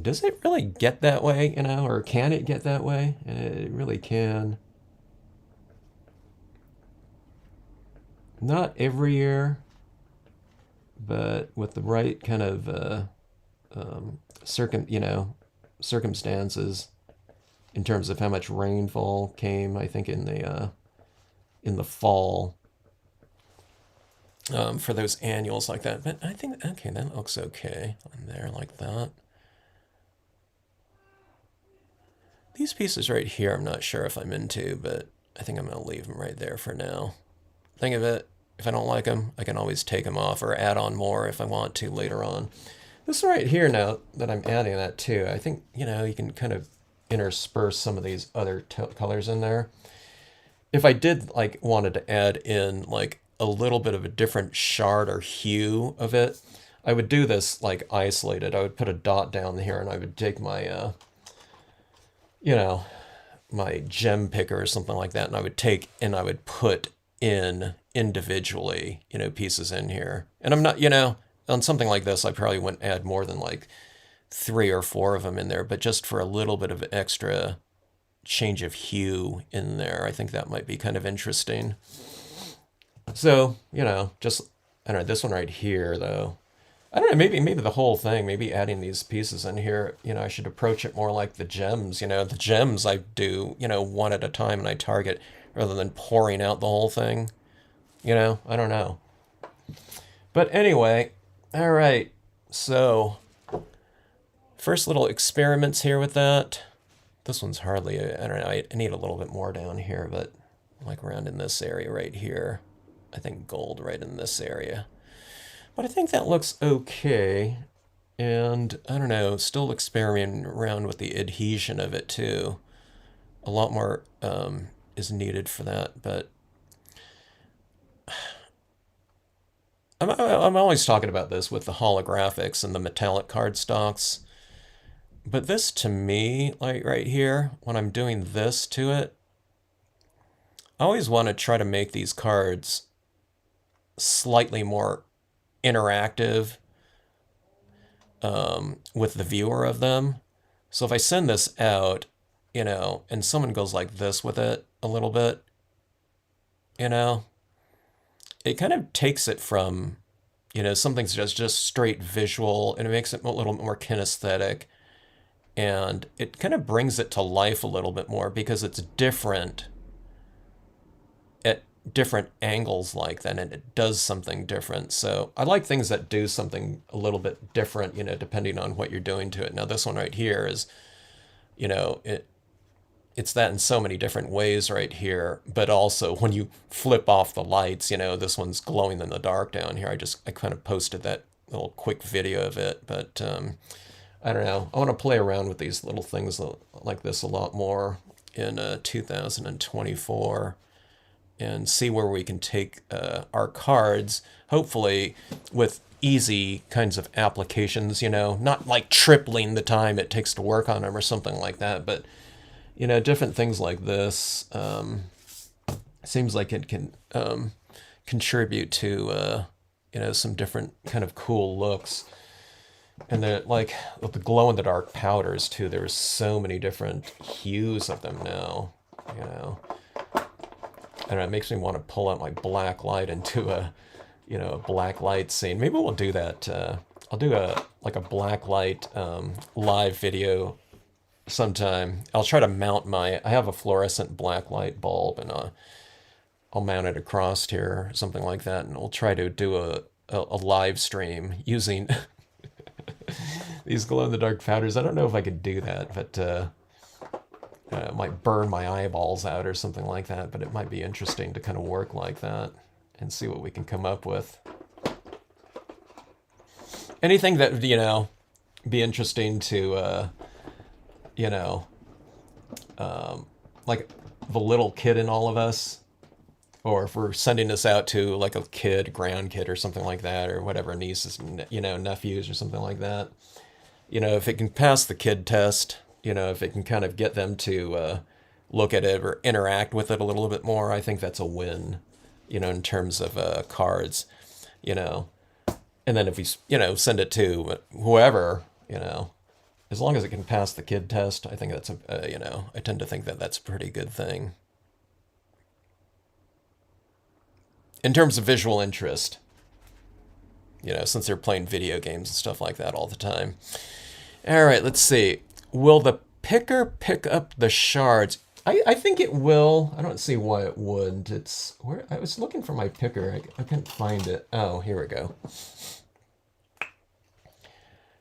does it really get that way, or can it get that way? And it really can. Not every year, but with the right kind of circumstances in terms of how much rainfall came, I think in the fall, for those annuals like that. But I think, okay, that looks okay on there like that. These pieces right here, I'm not sure if I'm into, but I think I'm going to leave them right there for now. Think of it, if I don't like them, I can always take them off or add on more if I want to later on. This right here now that I'm adding that to, I think, you can kind of intersperse some of these other colors in there. If I did like wanted to add in like a little bit of a different shard or hue of it, I would do this like isolated. I would put a dot down here and I would take my, my gem picker or something like that, and I would put in individually, pieces in here. And I'm not, on something like this, I probably wouldn't add more than like 3 or 4 of them in there, but just for a little bit of extra change of hue in there, I think that might be kind of interesting. So, just, I don't know, this one right here, though, I don't know, maybe the whole thing, maybe adding these pieces in here, I should approach it more like the gems. The gems I do, one at a time and I target rather than pouring out the whole thing. I don't know. But anyway, all right, so first little experiments here with that. This one's hardly, I don't know, I need a little bit more down here, but like around in this area right here. I think gold right in this area. But I think that looks okay. And I don't know, still experimenting around with the adhesion of it too. A lot more is needed for that, but I'm always talking about this with the holographics and the metallic cardstocks. But this to me, like right here, when I'm doing this to it, I always want to try to make these cards slightly more interactive with the viewer of them. So if I send this out, and someone goes like this with it a little bit, it kind of takes it from, something's just straight visual, and it makes it a little bit more kinesthetic. And it kind of brings it to life a little bit more because it's different at different angles like that, and it does something different. So I like things that do something a little bit different, depending on what you're doing to it. Now this one right here is, it's that in so many different ways right here, but also when you flip off the lights, you know, this one's glowing in the dark down here. I kind of posted that little quick video of it, but I don't know. I want to play around with these little things like this a lot more in 2024 and see where we can take our cards, hopefully with easy kinds of applications, you know, not like tripling the time it takes to work on them or something like that, but, you know, different things like this. Seems like it can contribute to, you know, some different kind of cool looks. And like with the glow-in-the-dark powders too, there's so many different hues of them now, you know. I don't know, it makes me want to pull out my black light into a, you know, a black light scene. Maybe we'll do that. I'll do like a black light live video sometime. I'll try to mount I have a fluorescent black light bulb, and I'll mount it across here, something like that, and we'll try to do a live stream using these glow-in-the-dark powders. I don't know if I could do that, but it might burn my eyeballs out or something like that, but it might be interesting to kind of work like that and see what we can come up with. Anything that, you know, be interesting to, you know, like the little kid in all of us, or if we're sending this out to like a kid, grandkid or something like that, or whatever, nieces, you know, nephews or something like that. You know, if it can pass the kid test, you know, if it can kind of get them to look at it or interact with it a little bit more, I think that's a win, you know, in terms of cards, you know. And then if we, you know, send it to whoever, you know, as long as it can pass the kid test, I think that's you know, I tend to think that that's a pretty good thing. In terms of visual interest, you know, since they're playing video games and stuff like that all the time. All right, let's see. Will the picker pick up the shards? I think it will. I don't see why it wouldn't. It's where I was looking for my picker. I couldn't find it. Oh, here we go.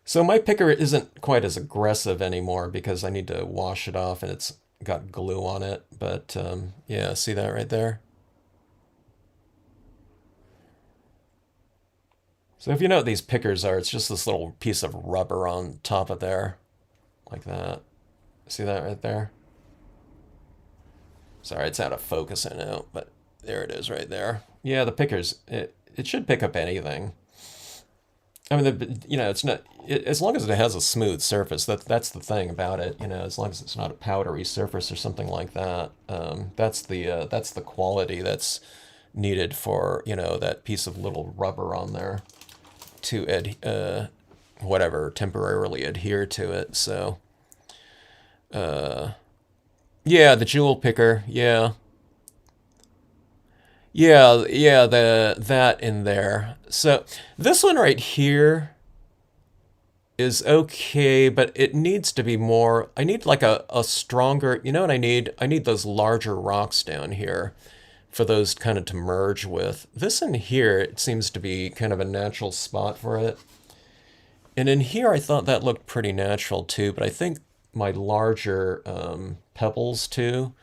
So my picker isn't quite as aggressive anymore because I need to wash it off and it's got glue on it. But yeah, see that right there? So if you know what these pickers are, it's just this little piece of rubber on top of there, like that. See that right there? Sorry, it's out of focus, I know, but there it is right there. Yeah, the pickers, it should pick up anything. I mean, you know, it's not, as long as it has a smooth surface, that's the thing about it, you know, as long as it's not a powdery surface or something like that. That's the quality that's needed for, you know, that piece of little rubber on there to whatever, temporarily adhere to it. So yeah, the jewel picker, yeah. Yeah, that in there. So this one right here is okay, but it needs to be more, I need like a stronger, you know what I need? I need those larger rocks down here for those kind of to merge with. This in here, it seems to be kind of a natural spot for it. And in here, I thought that looked pretty natural too, but I think my larger pebbles too,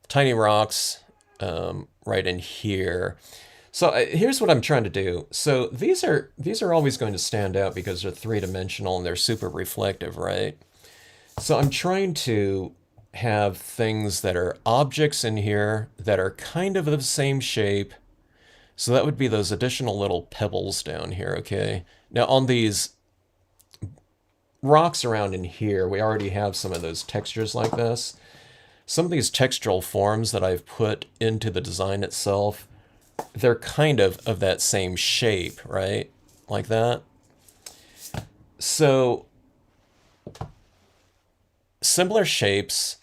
tiny rocks right in here. So here's what I'm trying to do. So these are always going to stand out because they're three-dimensional and they're super reflective, right? So I'm trying to have things that are objects in here that are kind of the same shape. So that would be those additional little pebbles down here, okay? Now on these rocks around in here, we already have some of those textures like this. Some of these textural forms that I've put into the design itself, they're kind of that same shape, right? Like that. So similar shapes,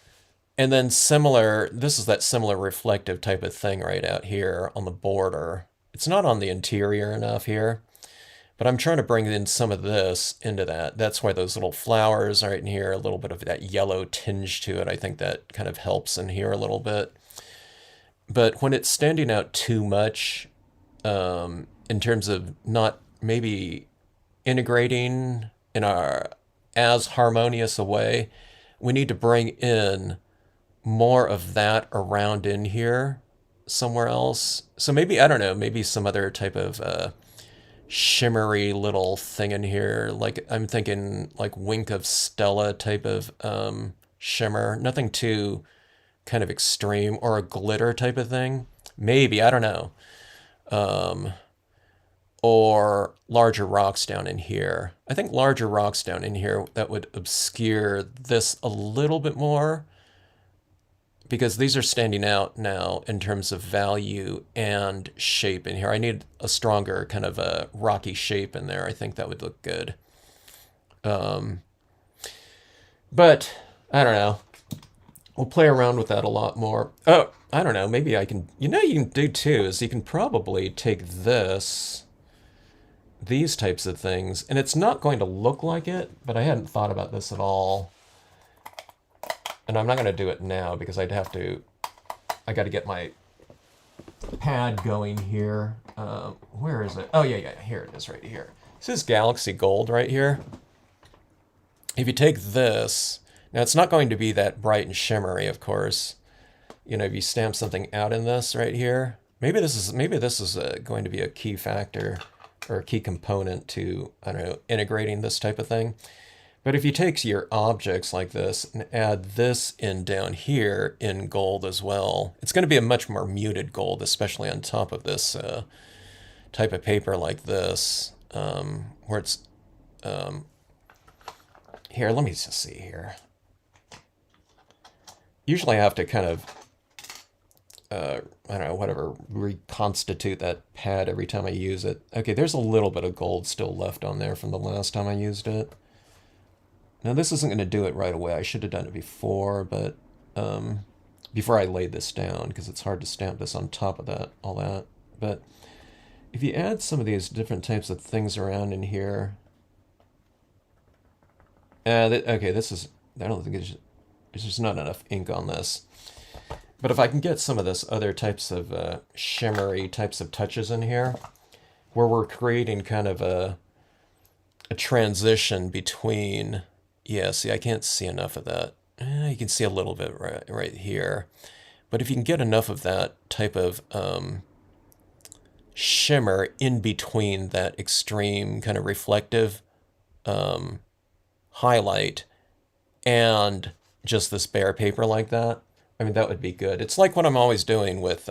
and then similar, this is that similar reflective type of thing right out here on the border. It's not on the interior enough here, but I'm trying to bring in some of this into that. That's why those little flowers are right in here, a little bit of that yellow tinge to it. I think that kind of helps in here a little bit. But when it's standing out too much, in terms of not maybe integrating in our as harmonious a way, we need to bring in more of that around in here somewhere else. So maybe, I don't know, maybe some other type of shimmery little thing in here. Like I'm thinking like Wink of Stella type of shimmer. Nothing too kind of extreme, or a glitter type of thing. Maybe, I don't know. Or larger rocks down in here. I think larger rocks down in here that would obscure this a little bit more, because these are standing out now in terms of value and shape in here. I need a stronger kind of a rocky shape in there. I think that would look good. But I don't know. We'll play around with that a lot more. Oh, I don't know. Maybe I can, you can do too, is you can probably take these types of things, and it's not going to look like it, but I hadn't thought about this at all. And I'm not going to do it now because I got to get my pad going here. Where is it? Oh, yeah, here it is right here. This is Galaxy Gold right here. If you take this, now it's not going to be that bright and shimmery, of course. If you stamp something out in this right here, maybe this is going to be a key factor or a key component to, I don't know, integrating this type of thing. But if you take your objects like this and add this in down here in gold as well, it's going to be a much more muted gold, especially on top of this type of paper like this, where it's, here, let me just see here. Usually I have to kind of, I don't know, whatever, reconstitute that pad every time I use it. Okay, there's a little bit of gold still left on there from the last time I used it. Now this isn't going to do it right away. I should have done it before, but before I laid this down, because it's hard to stamp this on top of that, all that. But if you add some of these different types of things around in here, okay, this is, I don't think there's just not enough ink on this. But if I can get some of this other types of shimmery types of touches in here, where we're creating kind of a transition between, yeah, see, I can't see enough of that. You can see a little bit right here. But if you can get enough of that type of shimmer in between that extreme kind of reflective highlight and just this bare paper like that, I mean, that would be good. It's like what I'm always doing with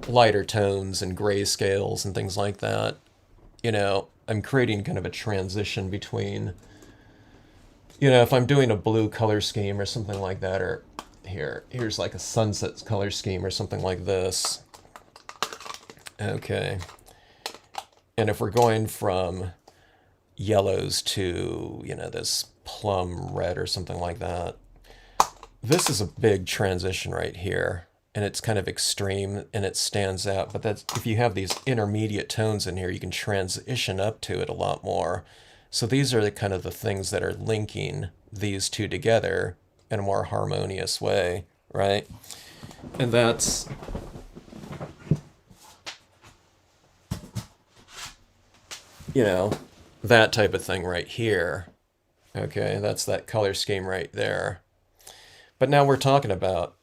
lighter tones and grayscales and things like that. I'm creating kind of a transition between, if I'm doing a blue color scheme or something like that, or here's like a sunset color scheme or something like this. Okay. And if we're going from yellows to, this plum red or something like that, this is a big transition right here, and it's kind of extreme and it stands out. But that's, if you have these intermediate tones in here, you can transition up to it a lot more. So these are the kind of the things that are linking these two together in a more harmonious way, right? And that's, that type of thing right here. Okay, that's that color scheme right there. But now we're talking about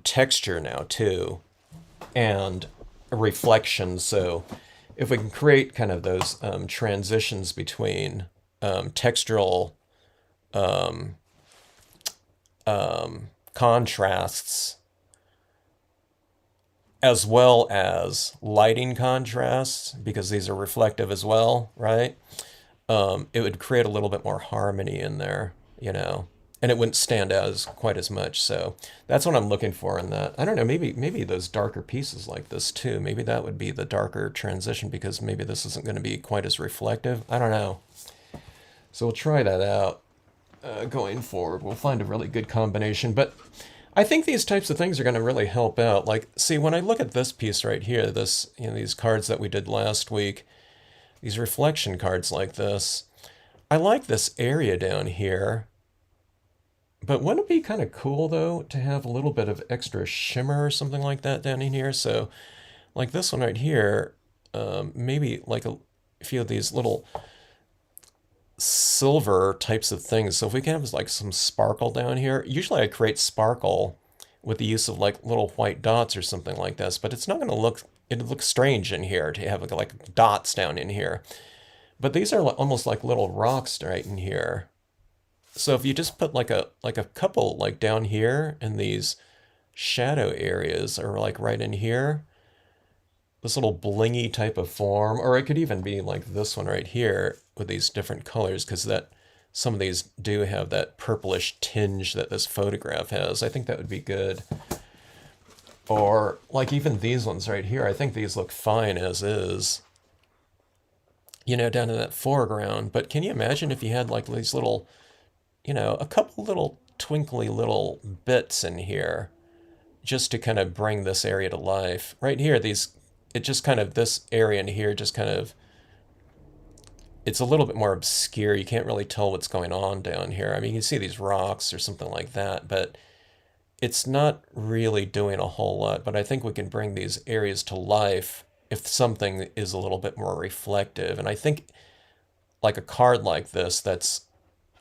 texture now too, and reflection. So if we can create kind of those transitions between textural contrasts as well as lighting contrasts, because these are reflective as well, right? It would create a little bit more harmony in there, and it wouldn't stand out as quite as much. So that's what I'm looking for in that. I don't know, maybe those darker pieces like this too, maybe that would be the darker transition, because maybe this isn't going to be quite as reflective. I don't know. So we'll try that out going forward. We'll find a really good combination. But I think these types of things are going to really help out. Like, see, when I look at this piece right here, this, these cards that we did last week, these reflection cards like this, I like this area down here. But wouldn't it be kind of cool, though, to have a little bit of extra shimmer or something like that down in here? So, like this one right here, maybe like a few of these little silver types of things. So if we can have like some sparkle down here, usually I create sparkle with the use of like little white dots or something like this, but it's not going to look, it looks strange in here to have like dots down in here. But these are almost like little rocks right in here. So if you just put like a couple like down here in these shadow areas, or like right in here, this little blingy type of form, or it could even be like this one right here with these different colors, because that some of these do have that purplish tinge that this photograph has. I think that would be good. Or like even these ones right here, I think these look fine as is, you know, down in that foreground. But can you imagine if you had like these little, you know, a couple little twinkly little bits in here just to kind of bring this area to life? Right here, these, it just kind of, this area in here just kind of, it's a little bit more obscure. You can't really tell what's going on down here. I mean, you can see these rocks or something like that, but it's not really doing a whole lot. But I think we can bring these areas to life if something is a little bit more reflective. And I think like a card like this that's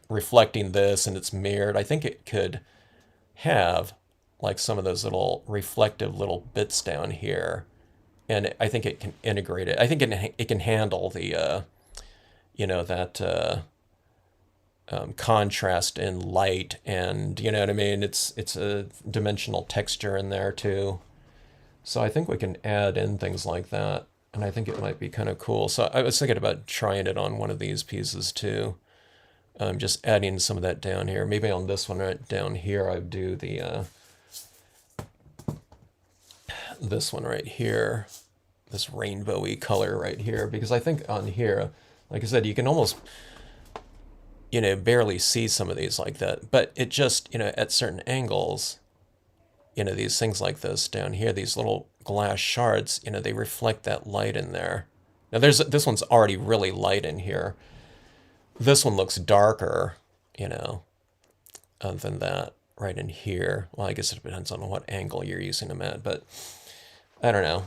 reflecting this and it's mirrored, I think it could have like some of those little reflective little bits down here. And I think it can integrate it. I think it can handle the, you know, that contrast in light, and you know what I mean? It's a dimensional texture in there too. So I think we can add in things like that, and I think it might be kind of cool. So I was thinking about trying it on one of these pieces too. Just adding some of that down here. Maybe on this one right down here, I'd do the this one right here, this rainbowy color right here, because I think on here, like I said, you can almost, you know, barely see some of these like that, but it just, you know, at certain angles, you know, these things like this down here, these little glass shards, you know, they reflect that light in there. Now this one's already really light in here. This one looks darker, you know, than that right in here. Well, I guess it depends on what angle you're using them at, but I don't know.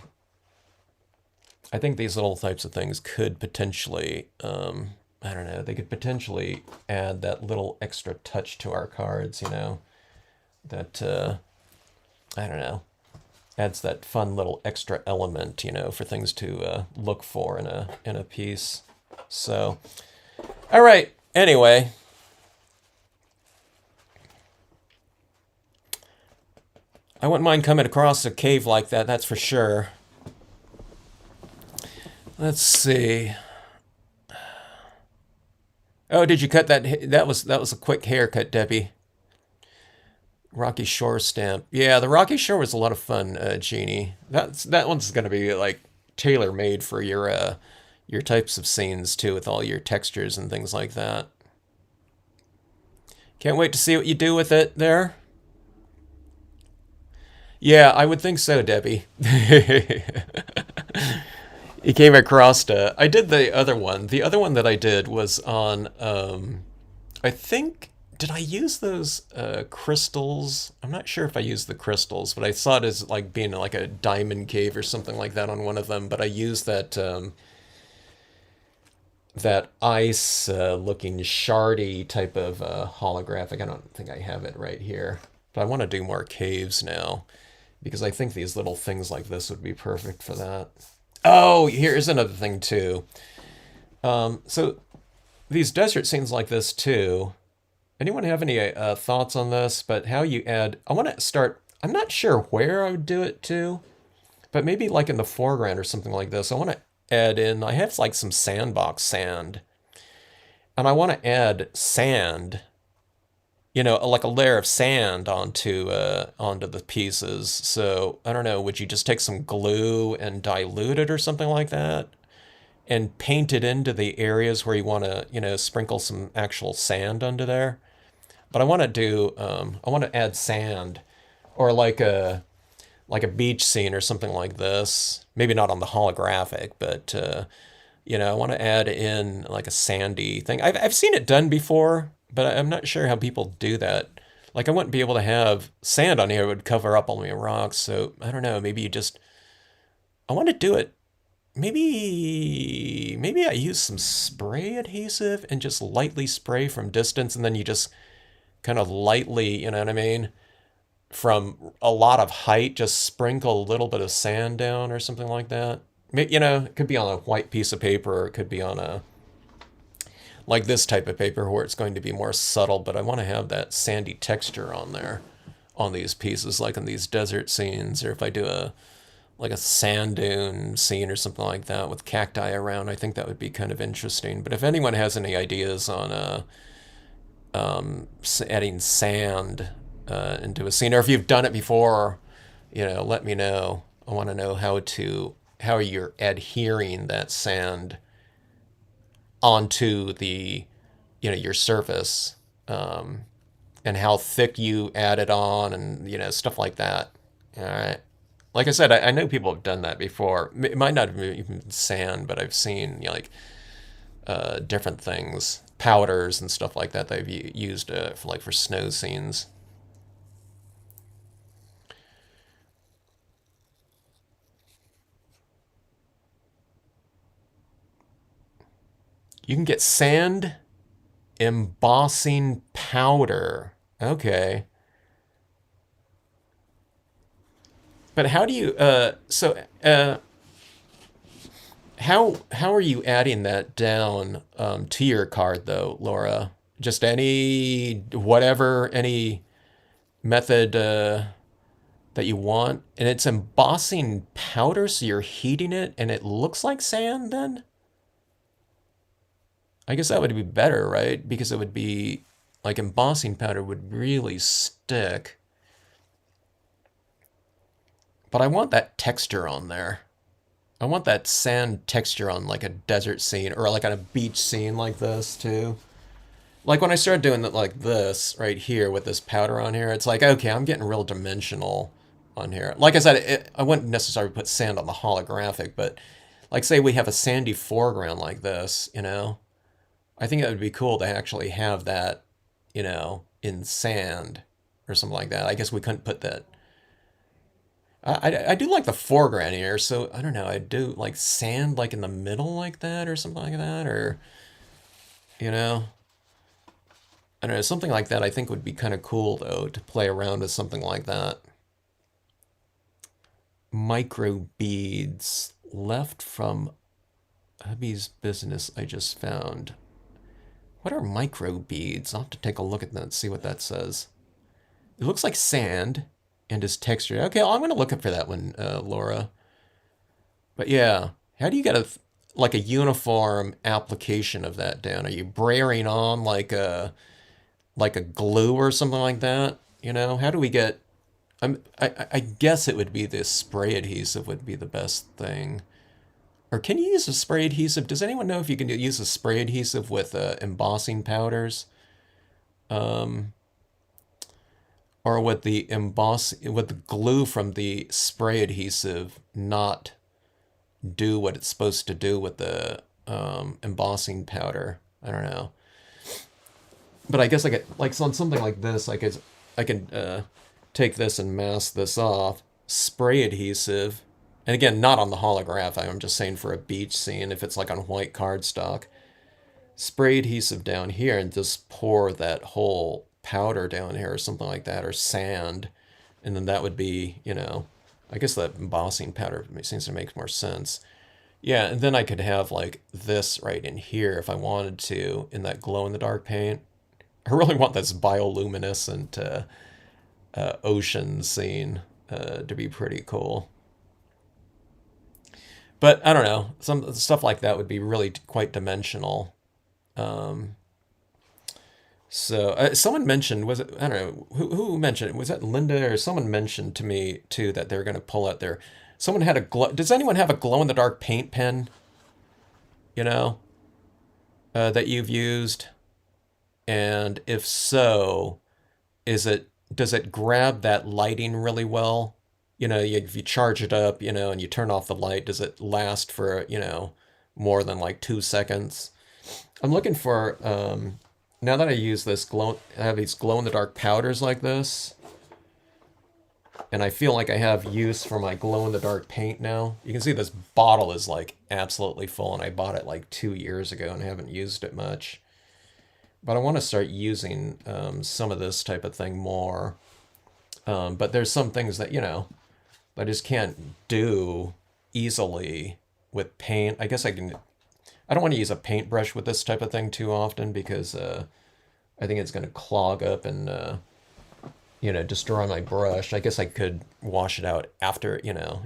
I think these little types of things could potentially, I don't know, they could potentially add that little extra touch to our cards, you know, that, I don't know, adds that fun little extra element, you know, for things to look for in a piece. So, all right, anyway. I wouldn't mind coming across a cave like that, that's for sure. Let's see. Oh, did you cut that? That was a quick haircut, Debbie. Rocky Shore stamp. Yeah, the Rocky Shore was a lot of fun, Jeannie. That one's gonna be like tailor made for your types of scenes too, with all your textures and things like that. Can't wait to see what you do with it there. Yeah, I would think so, Debbie. You came across I did the other one. The other one that I did was on, I think, did I use those crystals? I'm not sure if I used the crystals, but I saw it as like being like a diamond cave or something like that on one of them. But I used that that ice looking shardy type of holographic. I don't think I have it right here, but I want to do more caves now because I think these little things like this would be perfect for that. Oh, here's another thing too. So these desert scenes like this too. Anyone have any thoughts on this? But how you add, I want to start, I'm not sure where I would do it to, but maybe like in the foreground or something like this. I want to add in, I have like some sandbox sand, and I want to add sand, you know, like a layer of sand onto the pieces. So I don't know, would you just take some glue and dilute it or something like that and paint it into the areas where you want to, you know, sprinkle some actual sand under there? But I want to do, I want to add sand, or like a beach scene or something like this. Maybe not on the holographic, but you know, I want to add in like a sandy thing. I've seen it done before, but I'm not sure how people do that. Like I wouldn't be able to have sand on here; it would cover up all my rocks. So I don't know. Maybe you just, I want to do it. Maybe I use some spray adhesive and just lightly spray from distance, and then you just kind of lightly, you know what I mean? from a lot of height, just sprinkle a little bit of sand down or something like that. You know, it could be on a white piece of paper, or it could be on a like this type of paper where it's going to be more subtle, but I want to have that sandy texture on there on these pieces, like in these desert scenes, or if I do a like a sand dune scene or something like that with cacti around, I think that would be kind of interesting. But if anyone has any ideas on adding sand into a scene, or if you've done it before, you know, let me know. I want to know how you're adhering that sand onto the, you know, your surface, and how thick you add it on, and you know, stuff like that. All right. Like I said, I know people have done that before. It might not have even been sand, but I've seen, you know, like different things, powders and stuff like that they've used for like for snow scenes. You can get sand embossing powder. Okay. But how do you how are you adding that down to your card though, Laura? Just any whatever any method that you want, and it's embossing powder, so you're heating it, and it looks like sand. Then I guess that would be better, right? Because it would be like embossing powder would really stick. But I want that texture on there. I want that sand texture on like a desert scene or like on a beach scene like this too. Like when I started doing it like this right here with this powder on here, it's like, okay, I'm getting real dimensional on here. Like I said, I wouldn't necessarily put sand on the holographic, but like say we have a sandy foreground like this, you know, I think it would be cool to actually have that, you know, in sand or something like that. I guess we couldn't put that. I do like the foreground here, so I don't know. I do like sand like in the middle like that or something like that, or you know, I don't know, something like that. I think would be kind of cool though to play around with something like that. Micro beads left from hubby's business. I just found. What are micro beads? I'll have to take a look at that and see what that says. It looks like sand and is textured. Okay, well, I'm going to look up for that one, Laura. But yeah, how do you get like a uniform application of that down? Are you brayering on like a glue or something like that? You know, how do we get? I guess it would be this spray adhesive would be the best thing. Or can you use a spray adhesive? Does anyone know if you can use a spray adhesive with embossing powders? Um, or would the glue from the spray adhesive not do what it's supposed to do with the embossing powder? I don't know. But I guess I could, like on something like this, I could take this and mask this off, spray adhesive, and again, not on the holograph. I'm just saying for a beach scene, if it's like on white cardstock, spray adhesive down here and just pour that whole powder down here or something like that, or sand, and then that would be, you know, I guess that embossing powder seems to make more sense. Yeah, and then I could have like this right in here if I wanted to in that glow in the dark paint. I really want this bioluminescent ocean scene to be pretty cool. But I don't know, some stuff like that would be really quite dimensional. Um, so someone mentioned, was it, I don't know, who mentioned it? Was that Linda or someone mentioned to me too that they're going to pull out their, someone had a glow, does anyone have a glow in the dark paint pen, you know, that you've used? And if so, does it grab that lighting really well? You know, if you charge it up, you know, and you turn off the light, does it last for, you know, more than like 2 seconds? I'm looking for, now that I use this I have these glow in the dark powders like this, and I feel like I have use for my glow in the dark paint now. You can see this bottle is like absolutely full, and I bought it like 2 years ago and haven't used it much. But I want to start using some of this type of thing more. But there's some things that, I just can't do easily with paint. I guess I don't want to use a paintbrush with this type of thing too often because I think it's going to clog up and, destroy my brush. I guess I could wash it out after,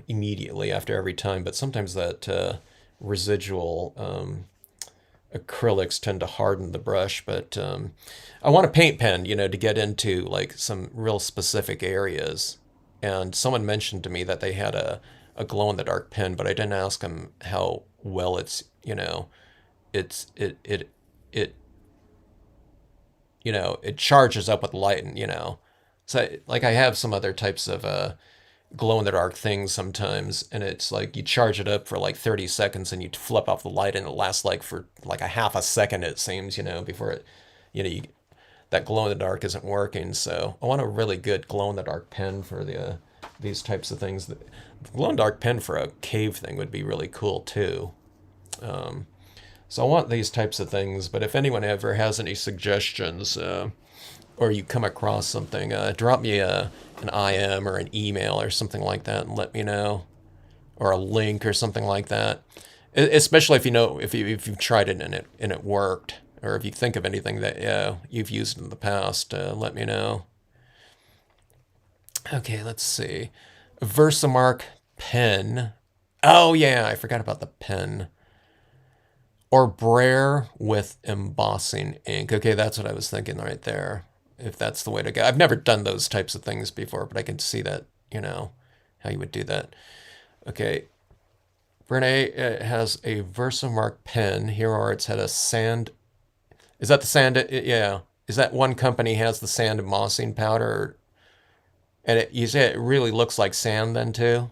immediately after every time, but sometimes that residual acrylics tend to harden the brush. But I want a paint pen, to get into like some real specific areas. And someone mentioned to me that they had a glow in the dark pen, but I didn't ask them how well it it charges up with light and. So like I have some other types of glow in the dark things sometimes, and it's like you charge it up for like 30 seconds and you flip off the light and it lasts like for like a half a second it seems, before it, that glow in the dark isn't working. So I want a really good glow in the dark pen for these types of things. The glow in the dark pen for a cave thing would be really cool too. So I want these types of things, but if anyone ever has any suggestions, or you come across something, drop me an IM or an email or something like that and let me know, or a link or something like that. Especially if you've tried it and it worked, or if you think of anything that you've used in the past, let me know. Okay, let's see. Versamark pen. Oh yeah, I forgot about the pen. Or Braille with embossing ink. Okay, that's what I was thinking right there. If that's the way to go. I've never done those types of things before, but I can see that, how you would do that. Okay. Brene has a Versamark pen. Hero Arts had a sand. Is that the sand? Yeah. Is that one company has the sand embossing powder? And you say it really looks like sand then too?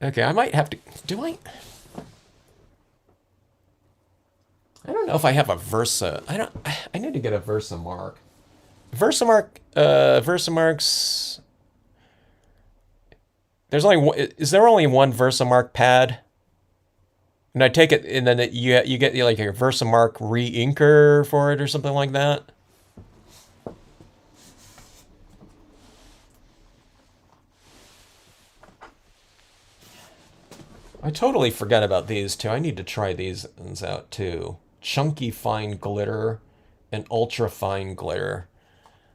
Okay, I might have to. Do I? I don't know if I have a Versa. I don't. I need to get a Versamark. Versamark's. There's only. Is there only one Versamark pad? And I take it, and then you get like a Versamark re-inker for it or something like that. I totally forgot about these two. I need to try these ones out too. Chunky fine glitter and ultra fine glitter.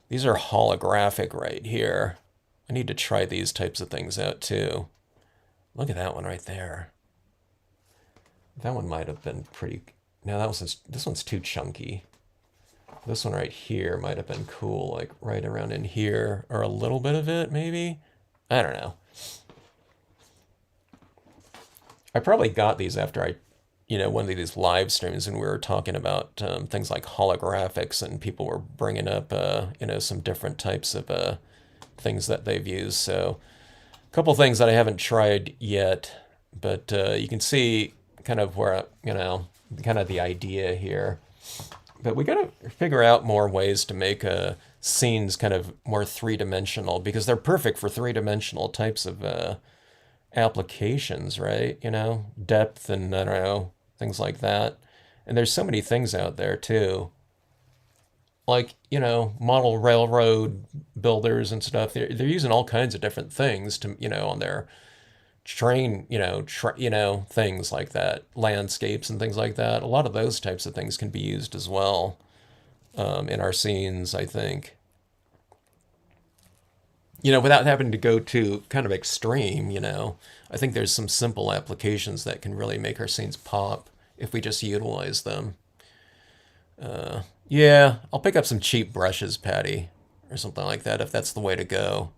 These are holographic right here. I need to try these types of things out too. Look at that one right there. That one might have been pretty. No, this one's too chunky. This one right here might have been cool, like right around in here, or a little bit of it maybe. I don't know. I probably got these after one of these live streams, and we were talking about things like holographics, and people were bringing up, some different types of things that they've used. So, a couple things that I haven't tried yet, but you can see kind of where, kind of the idea here. But we got to figure out more ways to make scenes kind of more three-dimensional, because they're perfect for three-dimensional types of applications, right? Depth and I don't know, things like that. And there's so many things out there too. Like, model railroad builders and stuff. They're using all kinds of different things to, on their train, things like that, landscapes and things like that. A lot of those types of things can be used as well in our scenes, I think. Without having to go to kind of extreme, I think there's some simple applications that can really make our scenes pop if we just utilize them. Yeah, I'll pick up some cheap brushes, Patty, or something like that, if that's the way to go.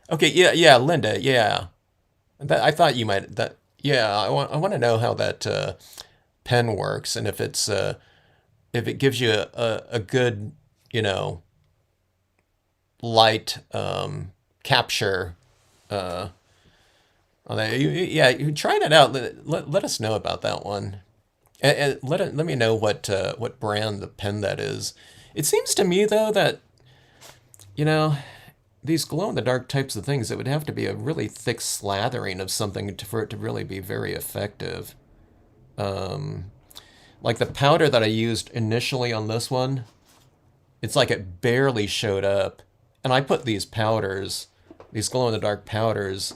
Okay, yeah, Linda, yeah. I thought you might, yeah, I want to know how that pen works, and if it gives you a good, light capture on that. You try that out. Let us know about that one, and let me know what brand the pen that is. It seems to me though that you know these glow-in-the-dark types of things, it would have to be a really thick slathering of something for it to really be very effective. Like the powder that I used initially on this one, it's like it barely showed up. And I put these powders, these glow-in-the-dark powders,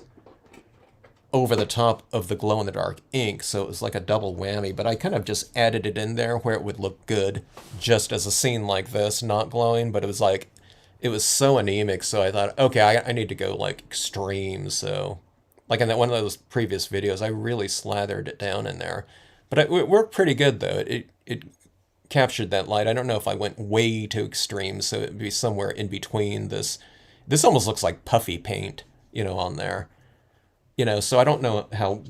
over the top of the glow-in-the-dark ink, so it was like a double whammy, but I kind of just added it in there where it would look good, just as a scene like this, not glowing, but it was like, it was so anemic, so I thought, okay, I need to go like extreme, so like in that one of those previous videos, I really slathered it down in there. But it worked pretty good though. It captured that light. I don't know if I went way too extreme, so it'd be somewhere in between this. This almost looks like puffy paint, you know, on there. You know, so I don't know how,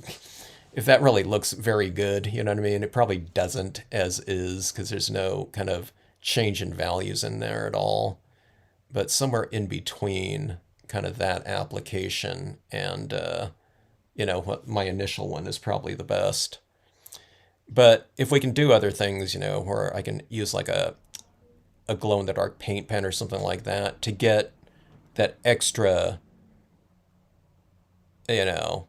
if that really looks very good, you know what I mean? It probably doesn't as is, because there's no kind of change in values in there at all. But somewhere in between kind of that application and, you know, what my initial one is probably the best. But if we can do other things, you know, where I can use like a glow-in-the-dark paint pen or something like that to get that extra, you know,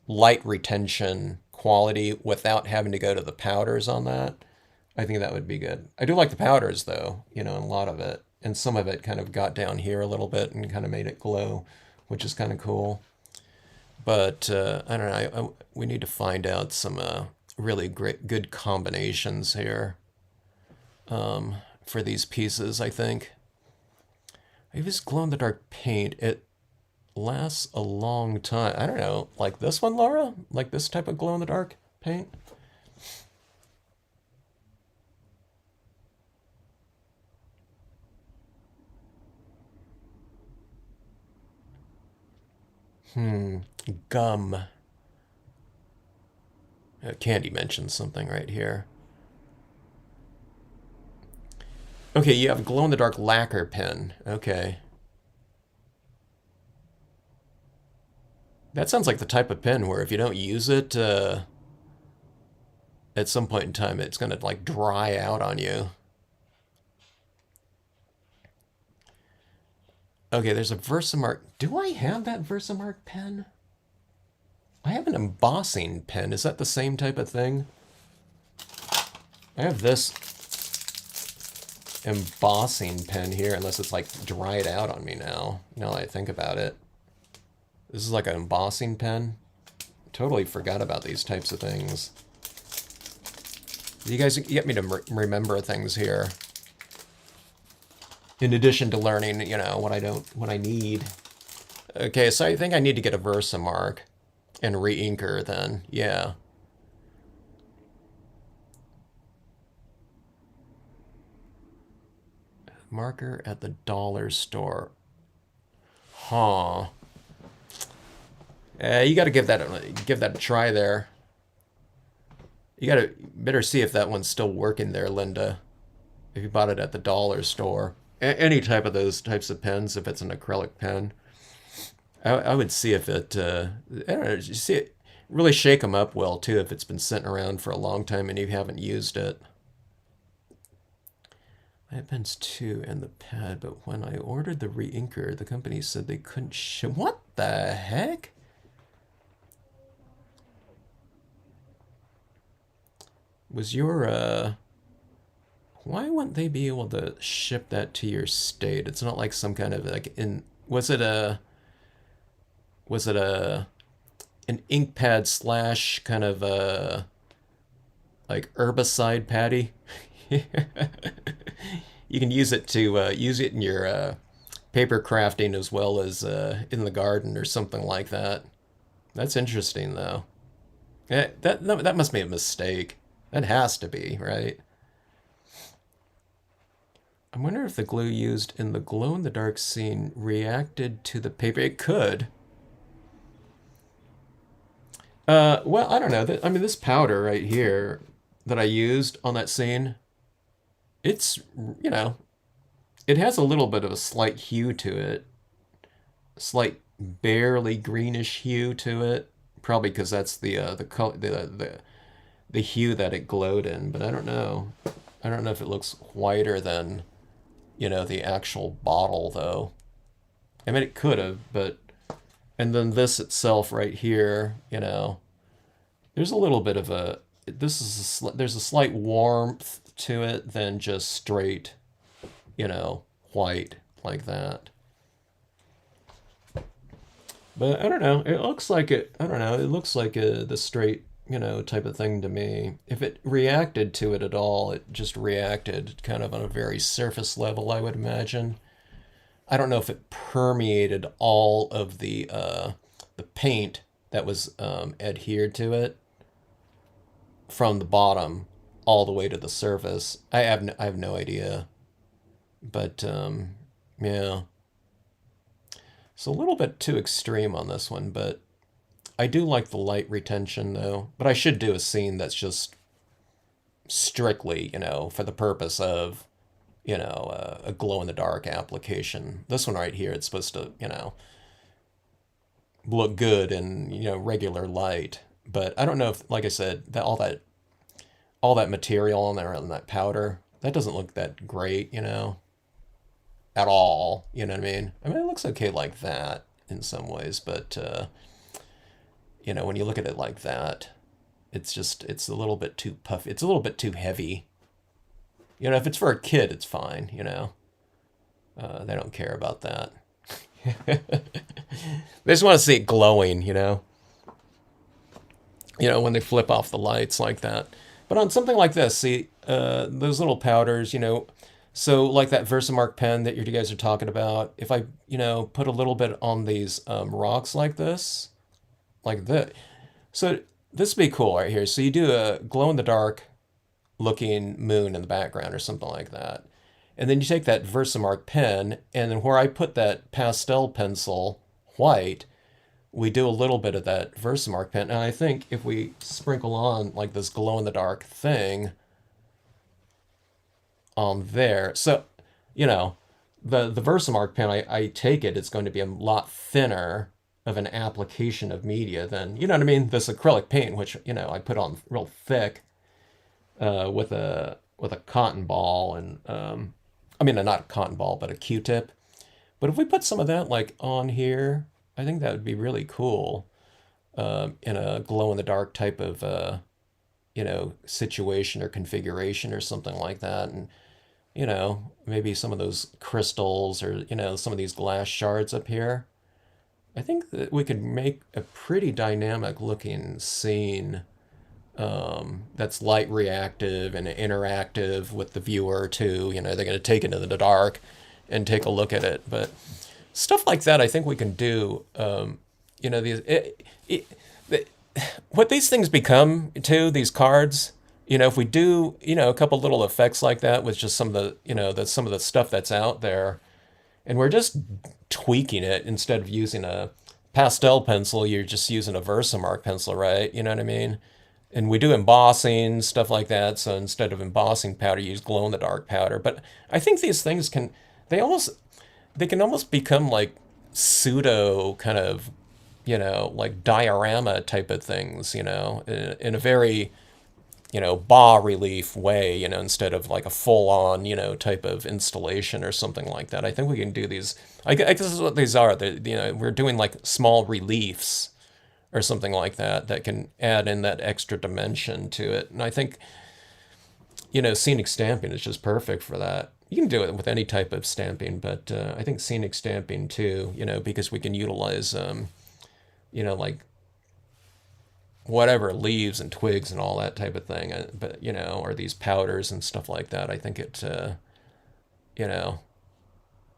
light retention quality without having to go to the powders on that, I think that would be good. I do like the powders though, you know, a lot of it. And some of it kind of got down here a little bit and kind of made it glow, which is kind of cool. But I don't know, we need to find out some really good combinations here for these pieces, I think. I use glow-in-the-dark paint. It lasts a long time. I don't know, like this one, Laura? Like this type of glow-in-the-dark paint? Gum. Candy mentions something right here. Okay, you have glow-in-the-dark lacquer pen. Okay. That sounds like the type of pen where if you don't use it, at some point in time, it's going to like dry out on you. Okay, there's a Versamark. Do I have that Versamark pen? I have an embossing pen. Is that the same type of thing? I have this embossing pen here, unless it's like dried out on me now that I think about it. This is like an embossing pen. Totally forgot about these types of things. You guys get me to remember things here. In addition to learning, you know, what I need. Okay, so I think I need to get a Versamark and re-inker then. Yeah. Marker at the dollar store. Huh. You got to give that a try there. You better see if that one's still working there, Linda. If you bought it at the dollar store. Any type of those types of pens, if it's an acrylic pen, I would see if it, I don't know, you see it, really shake them up well too if it's been sitting around for a long time and you haven't used it. I have pens too and the pad, but when I ordered the re-inker, the company said they couldn't ship. What the heck? Was your, why wouldn't they be able to ship that to your state? It's not like some kind of like was it an ink pad slash kind of like herbicide patty? You can use it to use it in your paper crafting as well as in the garden or something like that. That's interesting though. Yeah, that must be a mistake. That has to be, right? I wonder if the glue used in the glow-in-the-dark scene reacted to the paper. It could. Well, I don't know. I mean, this powder right here that I used on that scene, it's, you know, it has a little bit of a slight hue to it. Slight, barely greenish hue to it. Probably because that's the color, the hue that it glowed in. But I don't know. I don't know if it looks whiter than, you know, the actual bottle, though. I mean, it could have, but... And then this itself right here, you know, there's a little bit of a... there's a slight warmth to it than just straight, you know, white like that. But I don't know. It looks like it. I don't know. It looks like the straight, you know, type of thing to me. If it reacted to it at all, it just reacted kind of on a very surface level, I would imagine. I don't know if it permeated all of the paint that was adhered to it from the bottom all the way to the surface. I have no idea. But yeah. It's a little bit too extreme on this one, but I do like the light retention though. But I should do a scene that's just strictly, you know, for the purpose of, you know, a glow in the dark application. This one right here, it's supposed to, you know, look good in, you know, regular light. But I don't know if, like I said, that all that material on there and that powder, that doesn't look that great, you know, at all. You know what I mean? I mean, it looks okay like that in some ways, but you know, when you look at it like that, it's a little bit too puffy. It's a little bit too heavy. You know, if it's for a kid, it's fine. You know, they don't care about that. They just want to see it glowing. You know, when they flip off the lights like that. But on something like this, see, those little powders, you know, so like that Versamark pen that you guys are talking about, if I, you know, put a little bit on these rocks like this, so this would be cool right here. So you do a glow-in-the-dark looking moon in the background or something like that. And then you take that Versamark pen, and then where I put that pastel pencil white, we do a little bit of that Versamark pen. And I think if we sprinkle on like this glow-in-the-dark thing on there, so, you know, the Versamark pen, I take it, it's going to be a lot thinner of an application of media than, you know what I mean, this acrylic paint, which, you know, I put on real thick with a cotton ball and, I mean, not a cotton ball, but a Q-tip. But if we put some of that like on here, I think that would be really cool in a glow-in-the-dark type of, you know, situation or configuration or something like that. And, you know, maybe some of those crystals or, you know, some of these glass shards up here. I think that we could make a pretty dynamic looking scene that's light reactive and interactive with the viewer too. You know, they're going to take it into the dark and take a look at it. But stuff like that, I think we can do. You know, what these things become too, these cards. You know, if we do, you know, a couple little effects like that with just some of the, you know, some of the stuff that's out there, and we're just tweaking it instead of using a pastel pencil, you're just using a Versamark pencil, right? You know what I mean? And we do embossing, stuff like that. So instead of embossing powder, you use glow-in-the-dark powder. But I think these things they can almost become like pseudo kind of, you know, like diorama type of things, you know, in a very, you know, bas relief way, you know, instead of like a full on, you know, type of installation or something like that. I think we can do these. I guess this is what these are. You know, we're doing like small reliefs or something like that can add in that extra dimension to it. And I think, you know, scenic stamping is just perfect for that. You can do it with any type of stamping, but I think scenic stamping too, you know, because we can utilize, you know, like whatever, leaves and twigs and all that type of thing, but, you know, or these powders and stuff like that. I think it, you know,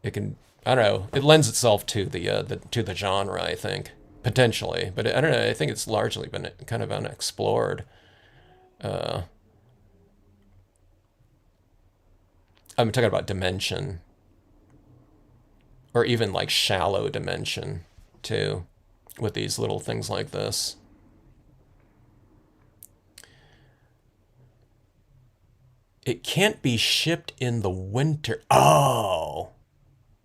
it can, I don't know, it lends itself to the genre, I think, potentially, but I don't know, I think it's largely been kind of unexplored. I'm talking about dimension, or even like shallow dimension too, with these little things like this. It can't be shipped in the winter. Oh,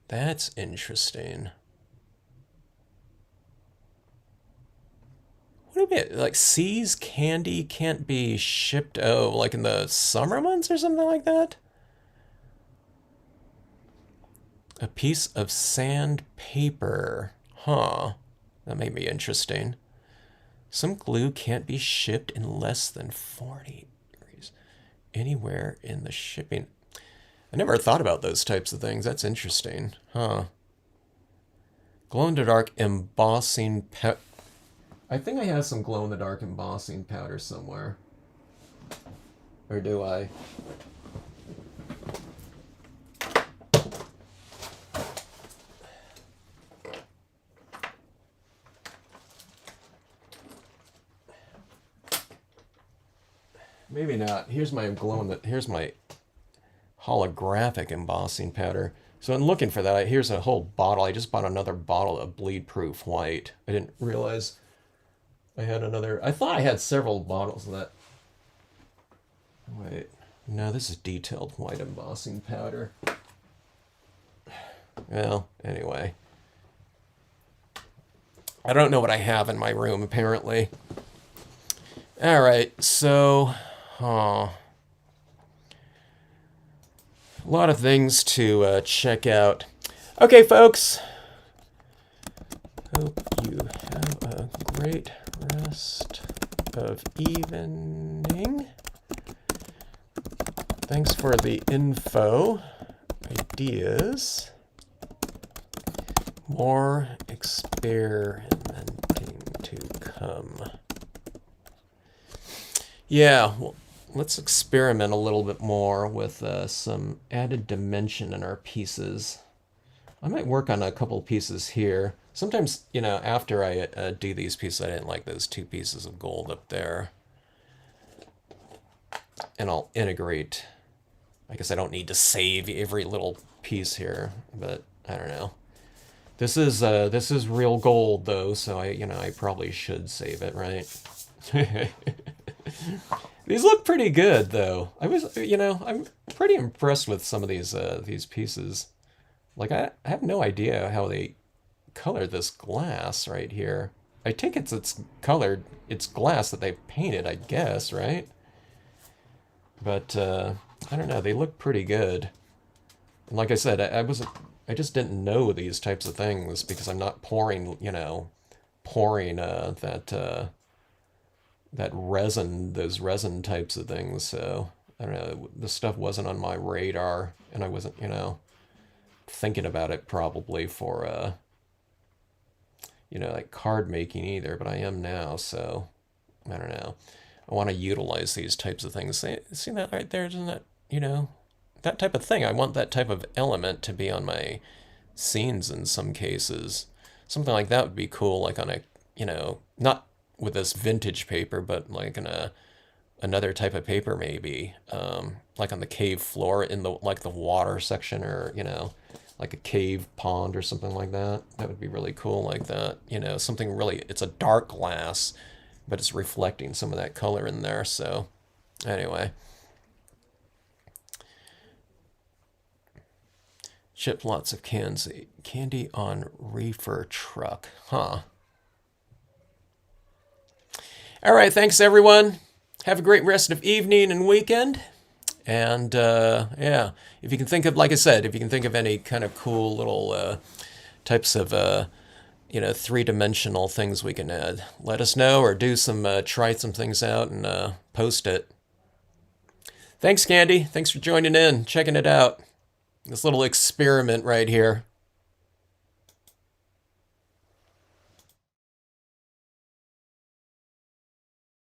that's interesting. What do you mean? Like C's candy can't be shipped, oh, like in the summer months or something like that? A piece of sandpaper. Huh. That may be interesting. Some glue can't be shipped in less than 40 degrees anywhere in the shipping. I never thought about those types of things. That's interesting. Huh. Glow-in-the-dark embossing powder. I think I have some glow-in-the-dark embossing powder somewhere. Or do I? Maybe not. Here's my here's my holographic embossing powder. So in looking for that, here's a whole bottle. I just bought another bottle of bleed-proof white. I didn't realize I had another. I thought I had several bottles of that. Wait, no, this is detailed white embossing powder. Well, anyway. I don't know what I have in my room, apparently. All right, so... a lot of things to check out. Okay, folks. Hope you have a great rest of evening. Thanks for the info, ideas. More experimenting to come. Yeah, well, let's experiment a little bit more with some added dimension in our pieces. I might work on a couple pieces here. Sometimes, you know, after I do these pieces, I didn't like those 2 pieces of gold up there. And I'll integrate. I guess I don't need to save every little piece here, but I don't know. This is real gold though, so I probably should save it, right? These look pretty good though. I'm pretty impressed with some of these pieces. Like I have no idea how they colored this glass right here. I think it's colored, it's glass that they've painted, I guess, right? But I don't know, they look pretty good. And like I said, I just didn't know these types of things because I'm not pouring that resin, those resin types of things. So I don't know, this stuff wasn't on my radar, and I wasn't, thinking about it probably for like card making either, but I am now, so I don't know. I want to utilize these types of things. See that right there? Isn't that, that type of thing? I want that type of element to be on my scenes in some cases. Something like that would be cool, like on a, not with this vintage paper, but like in another type of paper maybe, like on the cave floor in the water section, or like a cave pond or something like that. That would be really cool like that. Something really, it's a dark glass, but it's reflecting some of that color in there. So anyway. Ship lots of candy on reefer truck. Huh. All right, thanks everyone. Have a great rest of evening and weekend. And yeah, if you can think of, like I said, if you can think of any kind of cool little types of, 3-dimensional things we can add, let us know, or do some, try some things out and post it. Thanks, Candy. Thanks for joining in, checking it out. This little experiment right here.